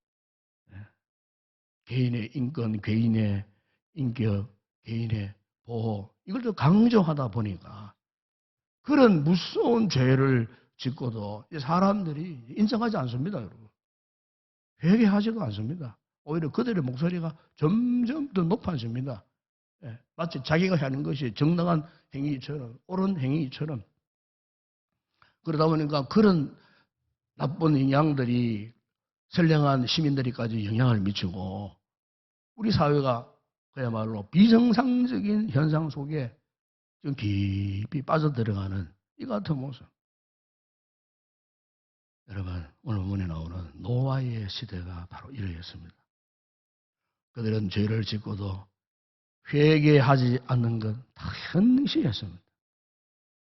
개인의 인권, 개인의 인격, 개인의 보호 이걸 더 강조하다 보니까 그런 무서운 죄를 짓고도 사람들이 인정하지 않습니다, 여러분. 회개하지도 않습니다. 오히려 그들의 목소리가 점점 더 높아집니다. 마치 자기가 하는 것이 정당한 행위처럼, 옳은 행위처럼. 그러다 보니까 그런 나쁜 영향들이 선량한 시민들이까지 영향을 미치고 우리 사회가 그야말로 비정상적인 현상 속에 좀 깊이 빠져들어가는 이 같은 모습. 여러분, 오늘 문에 나오는 노아의 시대가 바로 이러했습니다. 그들은 죄를 짓고도 회개하지 않는 건 당연시 했습니다.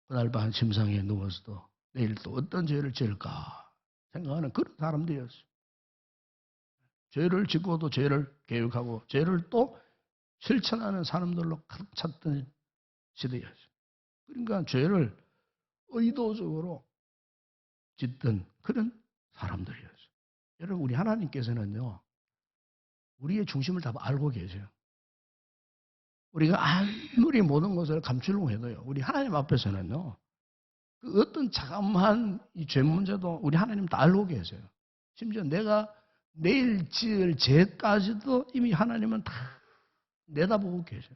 그날 밤 침상에 누워서도 내일 또 어떤 죄를 지을까 생각하는 그런 사람들이었어요. 죄를 짓고도 죄를 계획하고 죄를 또 실천하는 사람들로 가득 찼던 시대였어요. 그러니까 죄를 의도적으로 짓던 그런 사람들이었어요. 여러분, 우리 하나님께서는요, 우리의 중심을 다 알고 계세요. 우리가 아무리 모든 것을 감추려고 해도요, 우리 하나님 앞에서는요, 그 어떤 자그마한 이 죄 문제도 우리 하나님 다 알고 계세요. 심지어 내가 내일 지을 죄까지도 이미 하나님은 다 내다보고 계셔요.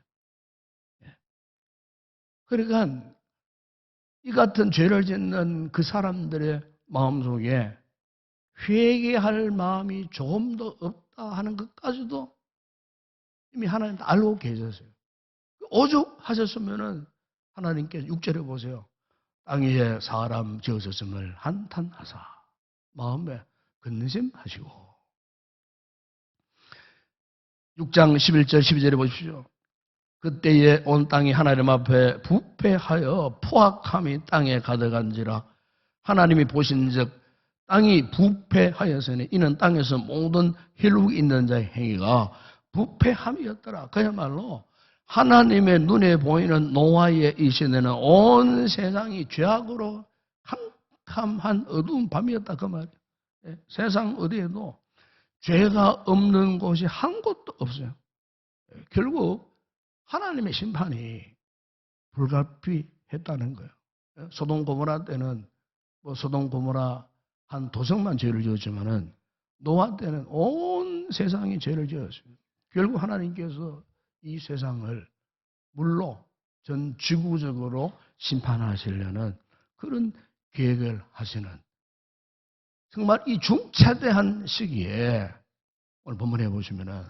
그러니까 이 같은 죄를 짓는 그 사람들의 마음속에 회개할 마음이 조금 더 없다 하는 것까지도 이미 하나님 다 알고 계셨어요. 오죽하셨으면은 하나님께서 6절에 보세요. 땅 위에 사람 지으셨음을 한탄하사 마음에 근심하시고 6장 11절 12절에 보십시오. 그때에 온 땅이 하나님 앞에 부패하여 포악함이 땅에 가득한지라 하나님이 보신즉 땅이 부패하였으니 이는 땅에서 모든 혈육이 있는 자의 행위가 부패함이었더라. 그야말로 하나님의 눈에 보이는 노아의 이 시대는 온 세상이 죄악으로 캄캄한 어두운 밤이었다 그 말이에요. 세상 어디에도 죄가 없는 곳이 한 곳도 없어요. 결국 하나님의 심판이 불가피했다는 거예요. 소돔 고모라 때는 뭐 소돔 고모라 한 도성만 죄를 지었지만은 노아 때는 온 세상이 죄를 지었습니다. 결국 하나님께서 이 세상을 물로 전 지구적으로 심판하시려는 그런 계획을 하시는 정말 이 중차대한 시기에 오늘 본문에 보시면은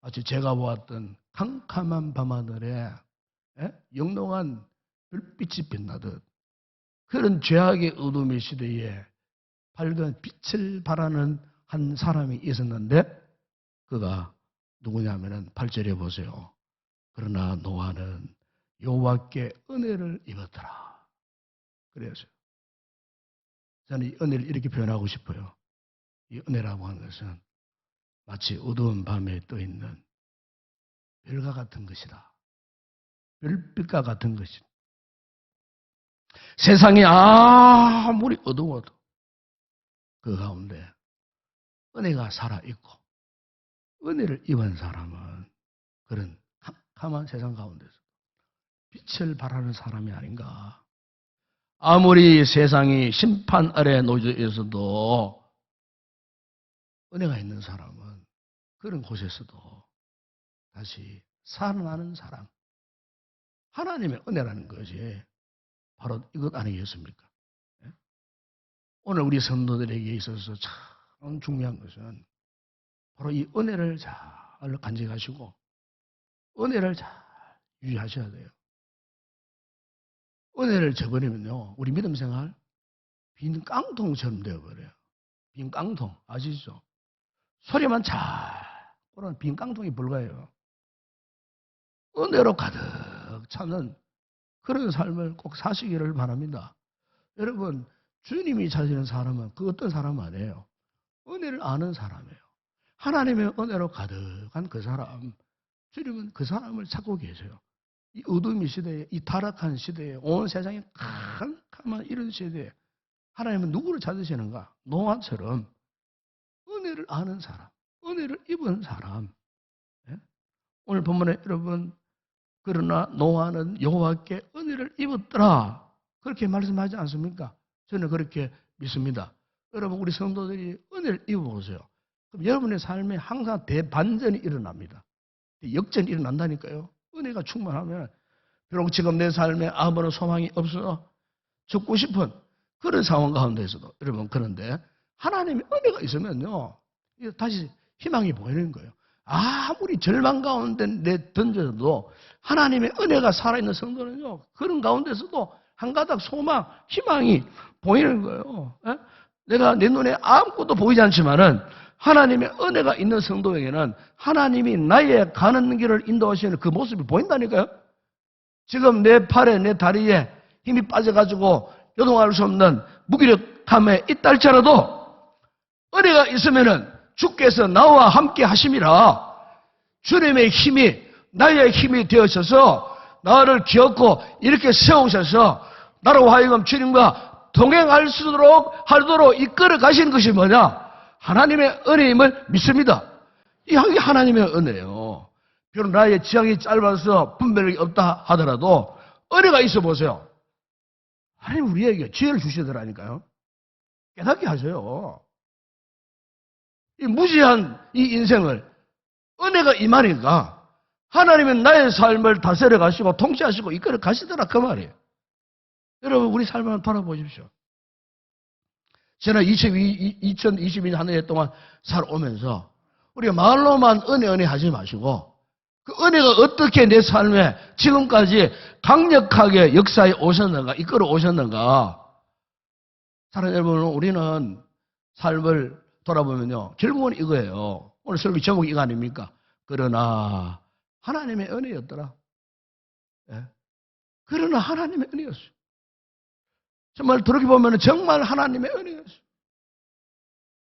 마치 제가 보았던 캄캄한 밤하늘에 영롱한 별빛이 빛나듯 그런 죄악의 어둠의 시대에 밝은 빛을 발하는 한 사람이 있었는데 그가 누구냐면은 8절에 보세요. 그러나 노아는 여호와께 은혜를 입었더라. 그래서 저는 이 은혜를 이렇게 표현하고 싶어요. 이 은혜라고 하는 것은 마치 어두운 밤에 떠 있는 별과 같은 것이다. 별빛과 같은 것이다. 세상이 아무리 어두워도 그 가운데 은혜가 살아있고 은혜를 입은 사람은 그런 캄캄한 세상 가운데서 빛을 발하는 사람이 아닌가. 아무리 세상이 심판 아래 놓여져 있어도 은혜가 있는 사람은 그런 곳에서도 다시 살아나는 사람. 하나님의 은혜라는 것이 바로 이것 아니겠습니까? 오늘 우리 성도들에게 있어서 참 중요한 것은 바로 이 은혜를 잘 간직하시고 은혜를 잘 유지하셔야 돼요. 은혜를 저버리면요, 우리 믿음 생활 빈 깡통처럼 되어버려요. 빈 깡통 아시죠? 소리만 잘 그런 빈 깡통이 불과해요. 은혜로 가득 차는 그런 삶을 꼭 사시기를 바랍니다. 여러분, 주님이 찾으는 사람은 그 어떤 사람 아니에요. 은혜를 아는 사람이에요. 하나님의 은혜로 가득한 그 사람, 주님은 그 사람을 찾고 계세요. 이 어둠의 시대에, 이 타락한 시대에, 온 세상이 캄캄한 이런 시대에 하나님은 누구를 찾으시는가? 노아처럼 은혜를 아는 사람, 은혜를 입은 사람. 오늘 본문에 여러분, 그러나 노아는 여호와께 은혜를 입었더라. 그렇게 말씀하지 않습니까? 저는 그렇게 믿습니다. 여러분, 우리 성도들이 은혜를 입어보세요. 그럼 여러분의 삶에 항상 대반전이 일어납니다. 역전이 일어난다니까요. 은혜가 충만하면 비록 지금 내 삶에 아무런 소망이 없어 죽고 싶은 그런 상황 가운데서도 여러분, 그런데 하나님의 은혜가 있으면요 다시 희망이 보이는 거예요. 아무리 절망 가운데 내 던져도 하나님의 은혜가 살아있는 성도는요 그런 가운데서도 한 가닥 소망, 희망이 보이는 거예요. 내가 내 눈에 아무것도 보이지 않지만은 하나님의 은혜가 있는 성도에게는 하나님이 나의 가는 길을 인도하시는 그 모습이 보인다니까요. 지금 내 팔에 내 다리에 힘이 빠져가지고 요동할 수 없는 무기력함에 있다 할지라도 은혜가 있으면은 주께서 나와 함께 하심이라 주님의 힘이 나의 힘이 되어셔서 나를 기었고 이렇게 세우셔서 나로 하여금 주님과 동행할 수 하도록 이끌어 가시는 것이 뭐냐? 하나님의 은혜임을 믿습니다. 이게 하나님의 은혜예요. 비록 나의 지향이 짧아서 분별력이 없다 하더라도 은혜가 있어 보세요. 하나님 우리에게 지혜를 주시더라니까요. 깨닫게 하세요. 이 무지한 이 인생을 은혜가 임하니까 하나님은 나의 삶을 다스려 가시고 통치하시고 이끌어 가시더라 그 말이에요. 여러분 우리 삶을 한번 돌아보십시오. 지난 2022년 한 해 동안 살아오면서 우리가 말로만 은혜 하지 마시고 그 은혜가 어떻게 내 삶에 지금까지 강력하게 역사에 오셨는가 이끌어 오셨는가. 사랑하는 여러분, 우리는 삶을 돌아보면요 결국은 이거예요. 오늘 설교 제목이 이거 아닙니까? 그러나 하나님의 은혜였더라. 그러나 하나님의 은혜였어요. 정말 그렇게 보면 정말 하나님의 은혜였어요.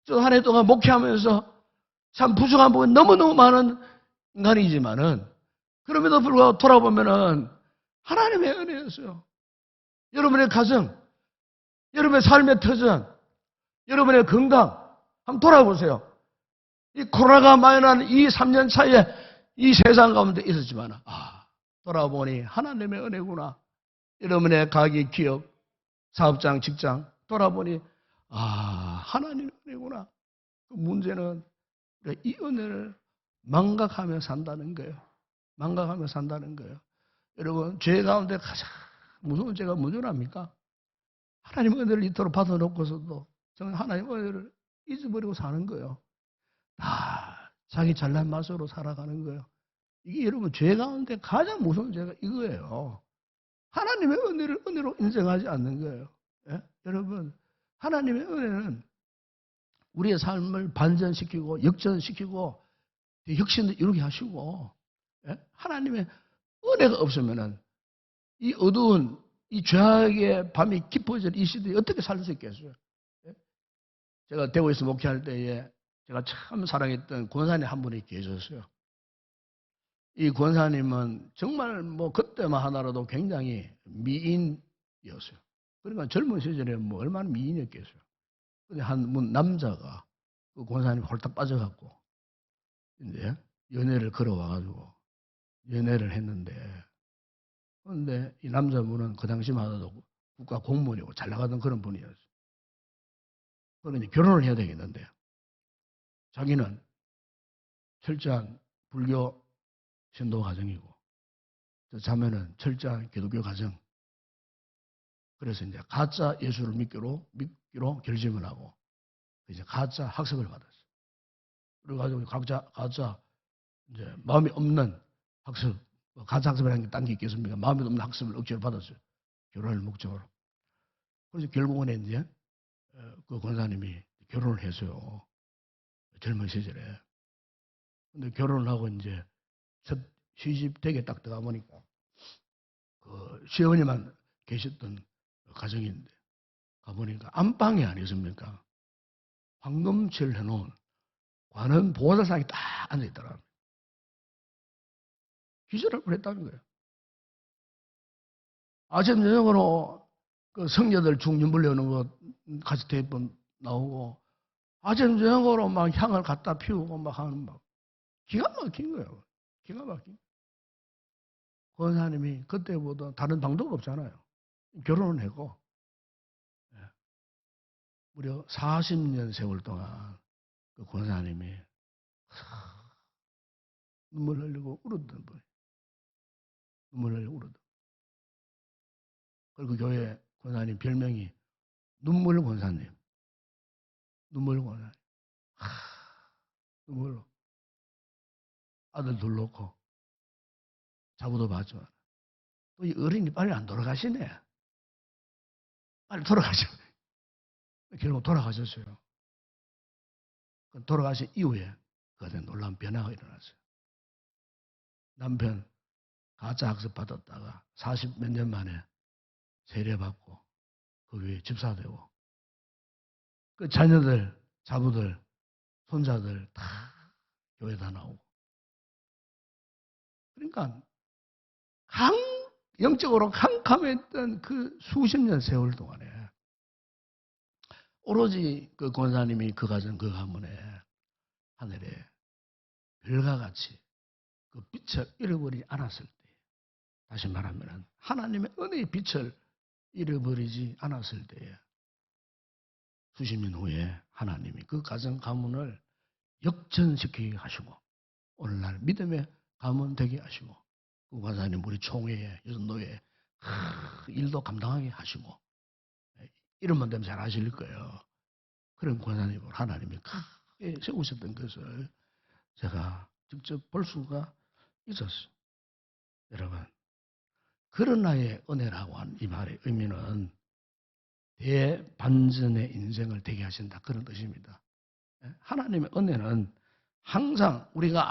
저 한 해 동안 목회하면서 참 부족한 부분이 너무너무 많은 인간이지만은 그럼에도 불구하고 돌아보면은 하나님의 은혜였어요. 여러분의 가정, 여러분의 삶의 터전, 여러분의 건강 한번 돌아보세요. 이 코로나가 만연한 이 3년 차에 이 세상 가운데 있었지만 돌아보니 하나님의 은혜구나. 여러분의 가게, 기업, 사업장, 직장 돌아보니 하나님의 은혜구나. 그 문제는 우리가 이 은혜를 망각하며 산다는 거예요. 망각하며 산다는 거예요. 여러분, 죄 가운데 가장 무서운 죄가 뭔 줄 압니까? 하나님 은혜를 이토록 받아놓고서도 저는 하나님 은혜를 잊어버리고 사는 거예요. 다 자기 잘난 맛으로 살아가는 거예요. 이게 여러분 죄 가운데 가장 무서운 죄가 이거예요. 하나님의 은혜를 은혜로 인정하지 않는 거예요. 예? 여러분, 하나님의 은혜는 우리의 삶을 반전시키고 역전시키고 혁신을 이루게 하시고, 예? 하나님의 은혜가 없으면은 이 어두운 이 죄악의 밤이 깊어질 이 시대에 어떻게 살 수 있겠어요? 예? 제가 대구에서 목회할 때에 제가 참 사랑했던 권사님 한 분이 계셨어요. 이 권사님은 정말 뭐 그때만 하나라도 굉장히 미인이었어요. 그러니까 젊은 시절에 뭐 얼마나 미인이었겠어요. 근데 한 남자가 그 권사님 홀딱 빠져갖고 이제 연애를 걸어와가지고 연애를 했는데, 그런데 이 남자분은 그 당시만 해도 국가 공무원이고 잘 나가던 그런 분이었어요. 그러니 결혼을 해야 되겠는데 자기는 철저한 불교 신도 가정이고 저 자매는 철저한 기독교 가정. 그래서 이제 가짜 예수를 믿기로 결심을 하고 이제 가짜 학습을 받았어요. 그래가지고 가짜 이제 마음이 없는 학습, 가짜 학습을 하는 게 딴 게 있겠습니까? 마음이 없는 학습을 억지로 받았어요. 결혼을 목적으로. 그래서 결국은 이제 그 권사님이 결혼을 했어요. 젊은 시절에. 근데 결혼을 하고 이제 첫 시집 댁에 딱 들어가 보니까 그 시어머니만 계셨던 가정인데 가보니까 안방이 아니었습니까? 황금칠 해놓은 관은 보호자상이 딱 앉아있더라고요. 기절을 했다는 거예요. 아침 저녁으로 그 성녀들 중륜 불려오는 거 같이 대본 나오고 아침 저녁으로 막 향을 갖다 피우고 막 하는 막 기가 막힌 거예요. 기가 막힌. 권사님이 그때보다 다른 방도가 없잖아요. 결혼을 했고 무려 40년 세월 동안 그 권사님이 눈물 흘리고 울었던 분이에요. 눈물 흘리고 울었던. 그리고 교회 권사님 별명이 눈물 권사님. 눈물 권사님. 눈물로. 아들 둘 놓고 자부도 봤지만 또 이 어린이 빨리 안 돌아가시네. 빨리 돌아가셔. 결국 돌아가셨어요. 돌아가신 이후에 그한테 놀라운 변화가 일어났어요. 남편 가짜 학습 받았다가 40 몇 년 만에 세례받고 그 위에 집사되고 그 자녀들, 자부들, 손자들 다 교회 다 나오고. 그러니까 영적으로 캄캄했던 그 수십 년 세월 동안에 오로지 그 권사님이 그 가정 그 가문에 하늘에 별과 같이 그 빛을 잃어버리지 않았을 때, 다시 말하면 하나님의 은혜의 빛을 잃어버리지 않았을 때에 수십 년 후에 하나님이 그 가정 가문을 역전시키게 하시고 오늘날 믿음의 가문 되게 하시고 그 권사님 우리 총회에 노예 일도 감당하게 하시고 이름만 되면 잘 아실 거예요. 그런 권사님을 하나님이 크게 세우셨던 것을 제가 직접 볼 수가 있었어요. 여러분, 그런 나의 은혜라고 하는 이 말의 의미는 대반전의 인생을 되게 하신다, 그런 뜻입니다. 하나님의 은혜는 항상 우리가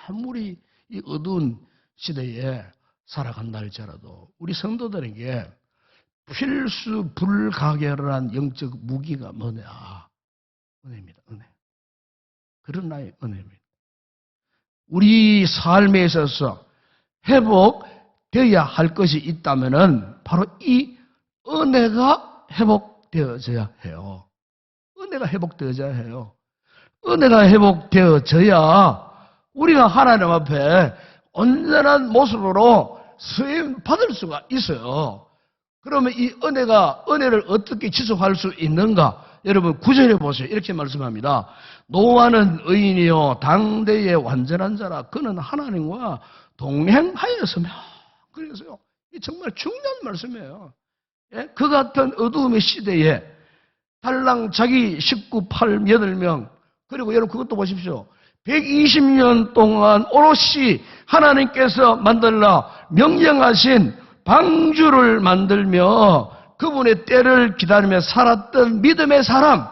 아무리 이 어두운 시대에 살아간다 할지라도 우리 성도들에게 필수 불가결한 영적 무기가 뭐냐? 은혜입니다. 은혜. 그런 나의 은혜입니다. 우리 삶에 있어서 회복되어야 할 것이 있다면은 바로 이 은혜가 회복되어져야 해요. 은혜가 회복되어져야 해요. 은혜가 회복되어져야 우리가 하나님 앞에 온전한 모습으로 쓰임 받을 수가 있어요. 그러면 이 은혜를 어떻게 지속할 수 있는가? 여러분 9절에 보세요. 이렇게 말씀합니다. 노아는 의인이요 당대의 완전한 자라. 그는 하나님과 동행하였으며. 그래서요. 이 정말 중요한 말씀이에요. 예? 그 같은 어두움의 시대에 달랑 자기 식구 8명 그리고 여러분 그것도 보십시오. 120년 동안 오롯이 하나님께서 만들라 명령하신 방주를 만들며 그분의 때를 기다리며 살았던 믿음의 사람.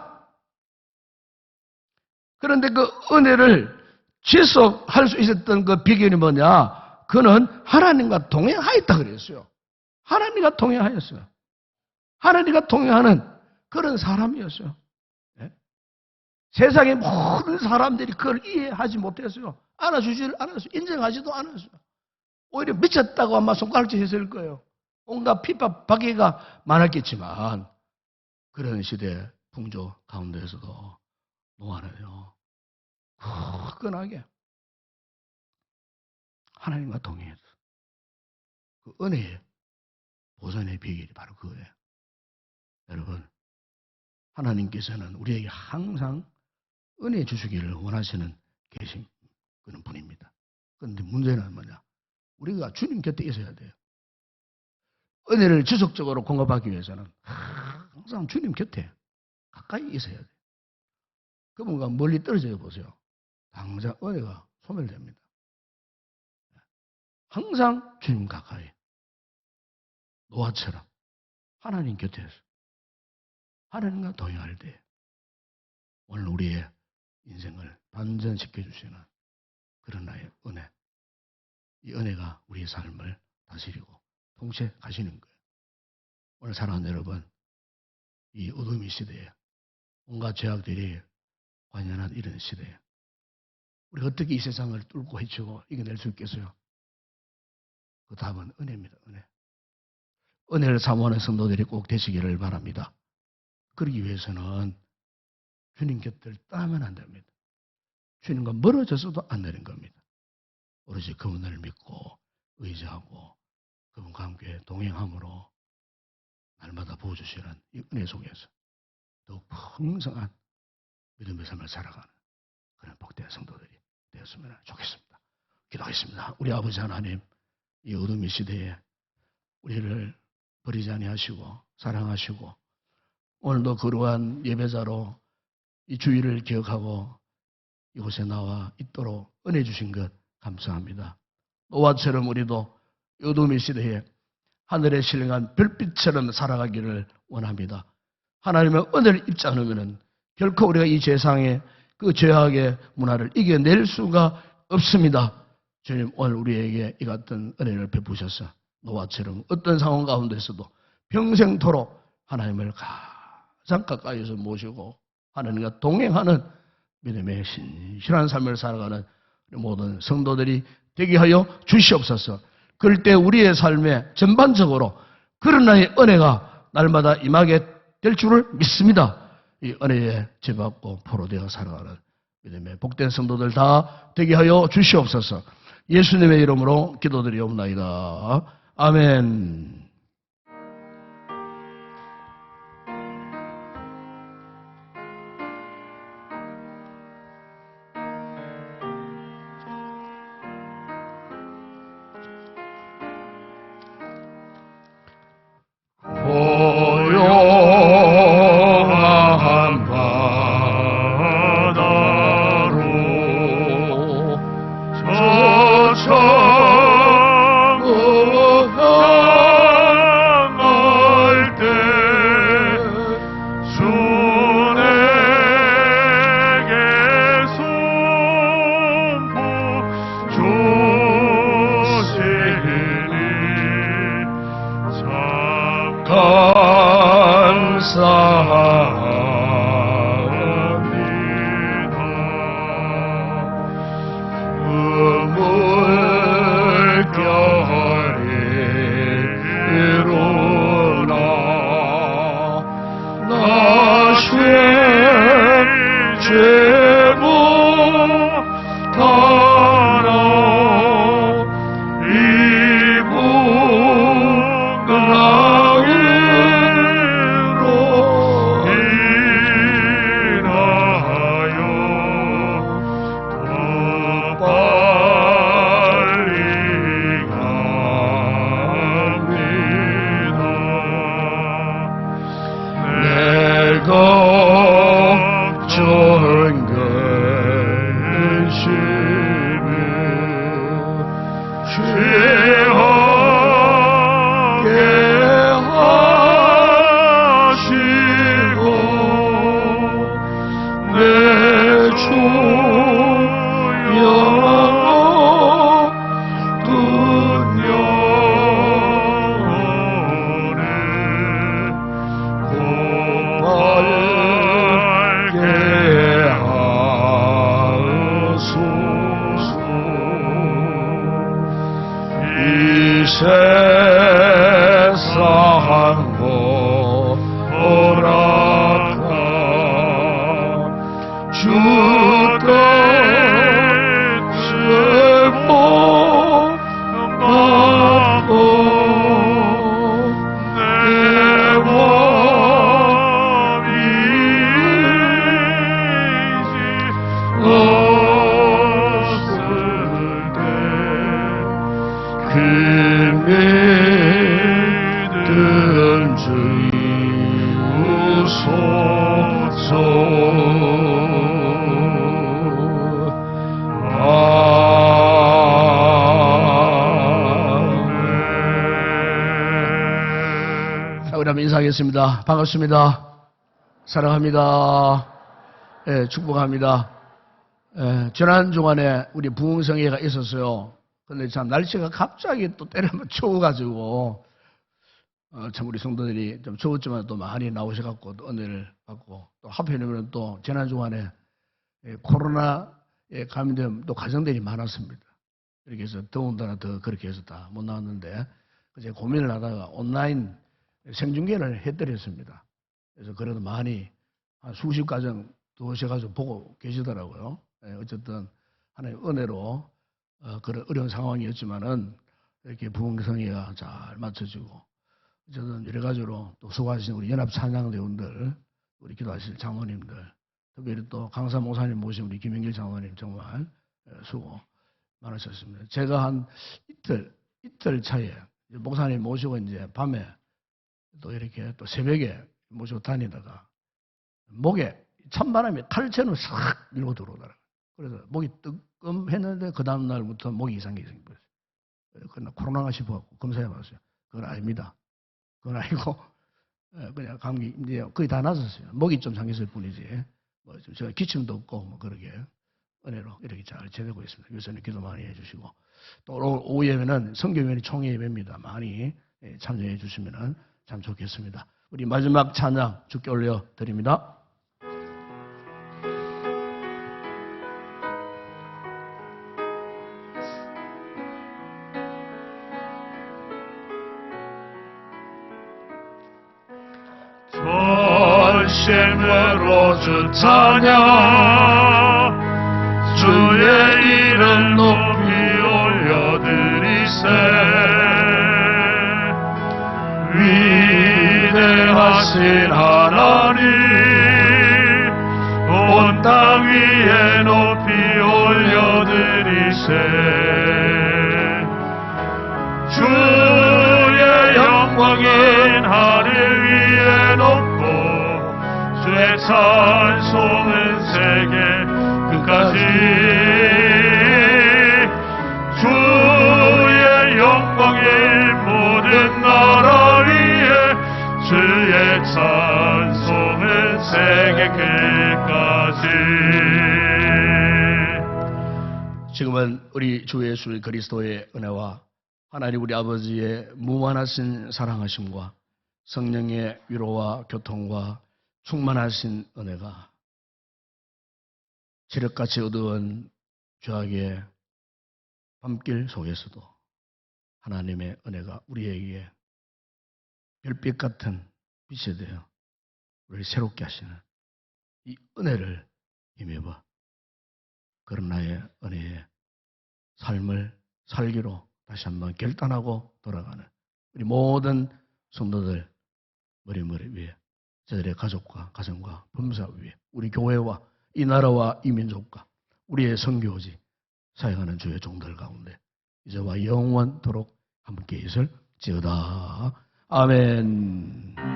그런데 그 은혜를 지속할 수 있었던 그 비결이 뭐냐? 그는 하나님과 동행하였다 그랬어요. 하나님과 동행하였어요. 하나님과 동행하는 그런 사람이었어요. 네? 세상의 모든 사람들이 그걸 이해하지 못했어요. 안아주지를 않았어요. 인정하지도 않았어요. 오히려 미쳤다고 아마 손가락질 했을 거예요. 온갖 핍박, 박해가 많았겠지만 그런 시대 풍조 가운데에서도 노아는요 굳건하게 하나님과 동행했어. 그 은혜의 보존의 비결이 바로 그거예요. 여러분, 하나님께서는 우리에게 항상 은혜 주시기를 원하시는 계신 그런 분입니다. 그런데 문제는 뭐냐? 우리가 주님 곁에 있어야 돼요. 은혜를 지속적으로 공급하기 위해서는 항상 주님 곁에 가까이 있어야 돼요. 그분과 멀리 떨어져 보세요. 당장 은혜가 소멸됩니다. 항상 주님 가까이. 노아처럼 하나님 곁에서 하나님과 동행할 때 오늘 우리의 인생을 반전시켜 주시는 그런 나의 은혜. 이 은혜가 우리의 삶을 다스리고 통째 가시는 거예요. 오늘 사랑하는 여러분, 이 어둠의 시대에 온갖 죄악들이 관연한 이런 시대에 우리가 어떻게 이 세상을 뚫고 헤치고 이겨낼 수 있겠어요? 그 답은 은혜입니다. 은혜. 은혜를 사모하는 성도들이 꼭 되시기를 바랍니다. 그러기 위해서는 주님 곁을 떠나면 안 됩니다. 주님과 멀어져서도 안 되는 겁니다. 오로지 그분을 믿고 의지하고 그분과 함께 동행함으로 날마다 부어주시는 이 은혜 속에서 더욱 풍성한 믿음의 삶을 살아가는 그런 복된 성도들이 되었으면 좋겠습니다. 기도하겠습니다. 우리 아버지 하나님, 이 어둠의 시대에 우리를 버리지 아니하시고 사랑하시고 오늘도 거룩한 예배자로 이 주의를 기억하고 이곳에 나와 있도록 은혜 주신 것 감사합니다. 노아처럼 우리도 어둠의 시대에 하늘에 신령한 별빛처럼 살아가기를 원합니다. 하나님의 은혜를 입지 않으면 결코 우리가 이 세상의 그 죄악의 문화를 이겨낼 수가 없습니다. 주님, 오늘 우리에게 이 같은 은혜를 베푸셔서 노아처럼 어떤 상황 가운데서도 평생토록 하나님을 가장 가까이에서 모시고 하나님과 동행하는 믿음의 신실한 삶을 살아가는 모든 성도들이 되게 하여 주시옵소서. 그럴 때 우리의 삶에 전반적으로 그런 나의 은혜가 날마다 임하게 될 줄을 믿습니다. 이 은혜에 제받고 포로되어 살아가는 믿음의 복된 성도들 다 되게 하여 주시옵소서. 예수님의 이름으로 기도드리옵나이다. 아멘. 고요한 바다로 저처럼 향할 때 주 내게 손부 주시니 참 감사합니다. 물결이 일어나 나 죄 못하나 이분강으로 죄하게 하시고 내 주 영원 영혼을 고발게 하소서. 이 세상 오라가 주 뜻을 받고 내 몸이지 없을 때 그 믿음 주소서. 자, 우리 한번 인사하겠습니다. 반갑습니다. 사랑합니다. 예, 축복합니다. 예, 지난 주간에 우리 부흥성회가 있었어요. 근데 참 날씨가 갑자기 또 때려면 추워가지고 참 우리 성도들이 좀 추웠지만 또 많이 나오셔갖고 또 은혜를 받고, 또 하필이면 또 지난 주간에 코로나에 감염된 또 가정들이 많았습니다. 이렇게 해서 더군다나 더 그렇게 해서 다 못 나왔는데, 그제 고민을 하다가 온라인 생중계를 해드렸습니다. 그래서 그래도 많이 한 수십 가정 도우셔가지고 보고 계시더라고요. 어쨌든 하나님의 은혜로 그런 어려운 상황이었지만은 이렇게 부흥성회가 잘 맞춰지고, 어쨌든 여러 가지로 또 수고하신 우리 연합 찬양대원들, 우리 기도하실 장로님들, 특별히 또 강사 목사님 모신 우리 김영길 장로님 정말 수고 많으셨습니다. 제가 한 이틀 차에 목사님 모시고 이제 밤에 또 이렇게 또 새벽에 모시고 다니다가 목에 찬바람이 칼채로 싹 밀고 들어오더라고요. 그래서 목이 뜨끔했는데 그 다음 날부터 목이 이상하게 생겼어요. 그날 코로나가 싶어갖고 검사해봤어요. 그건 아닙니다. 그건 아니고 그냥 감기 이제 거의 다 나았어요. 목이 좀 상했을 뿐이지. 뭐 제가 기침도 없고 뭐 그러게 은혜로 이렇게 잘 지내고 있습니다. 요새는 기도 많이 해주시고, 또 오늘 오후 예배는 성교위원회 총회 예배입니다. 많이 참여해 주시면 참 좋겠습니다. 우리 마지막 찬양 주께 올려 드립니다. 전심으로 주 찬양, 주의 이름 높이 올려드리세. 위대하신 하나님, 온 땅 위에 높이 올려드리세. 주의 영광인 하늘 위에 높고 주의 찬송은 세계 끝까지. 주의 영광인 모든 나라 위에 주의 찬송은 세계 끝까지. 지금은 우리 주 예수 그리스도의 은혜와 하나님 우리 아버지의 무한하신 사랑하심과 성령의 위로와 교통과 충만하신 은혜가 지력같이 어두운 죄악의 밤길 속에서도 하나님의 은혜가 우리에게 별빛 같은 빛이 되어 우리를 새롭게 하시는 이 은혜를 힘입어 그런 나의 은혜의 삶을 살기로 다시 한번 결단하고 돌아가는 우리 모든 성도들 머리머리 위에, 저들의 가족과 가정과 범사 위에, 우리 교회와 이 나라와 이 민족과 우리의 선교지 사역하는 주의 종들 가운데 이제와 영원토록 함께 있을지어다. 아멘.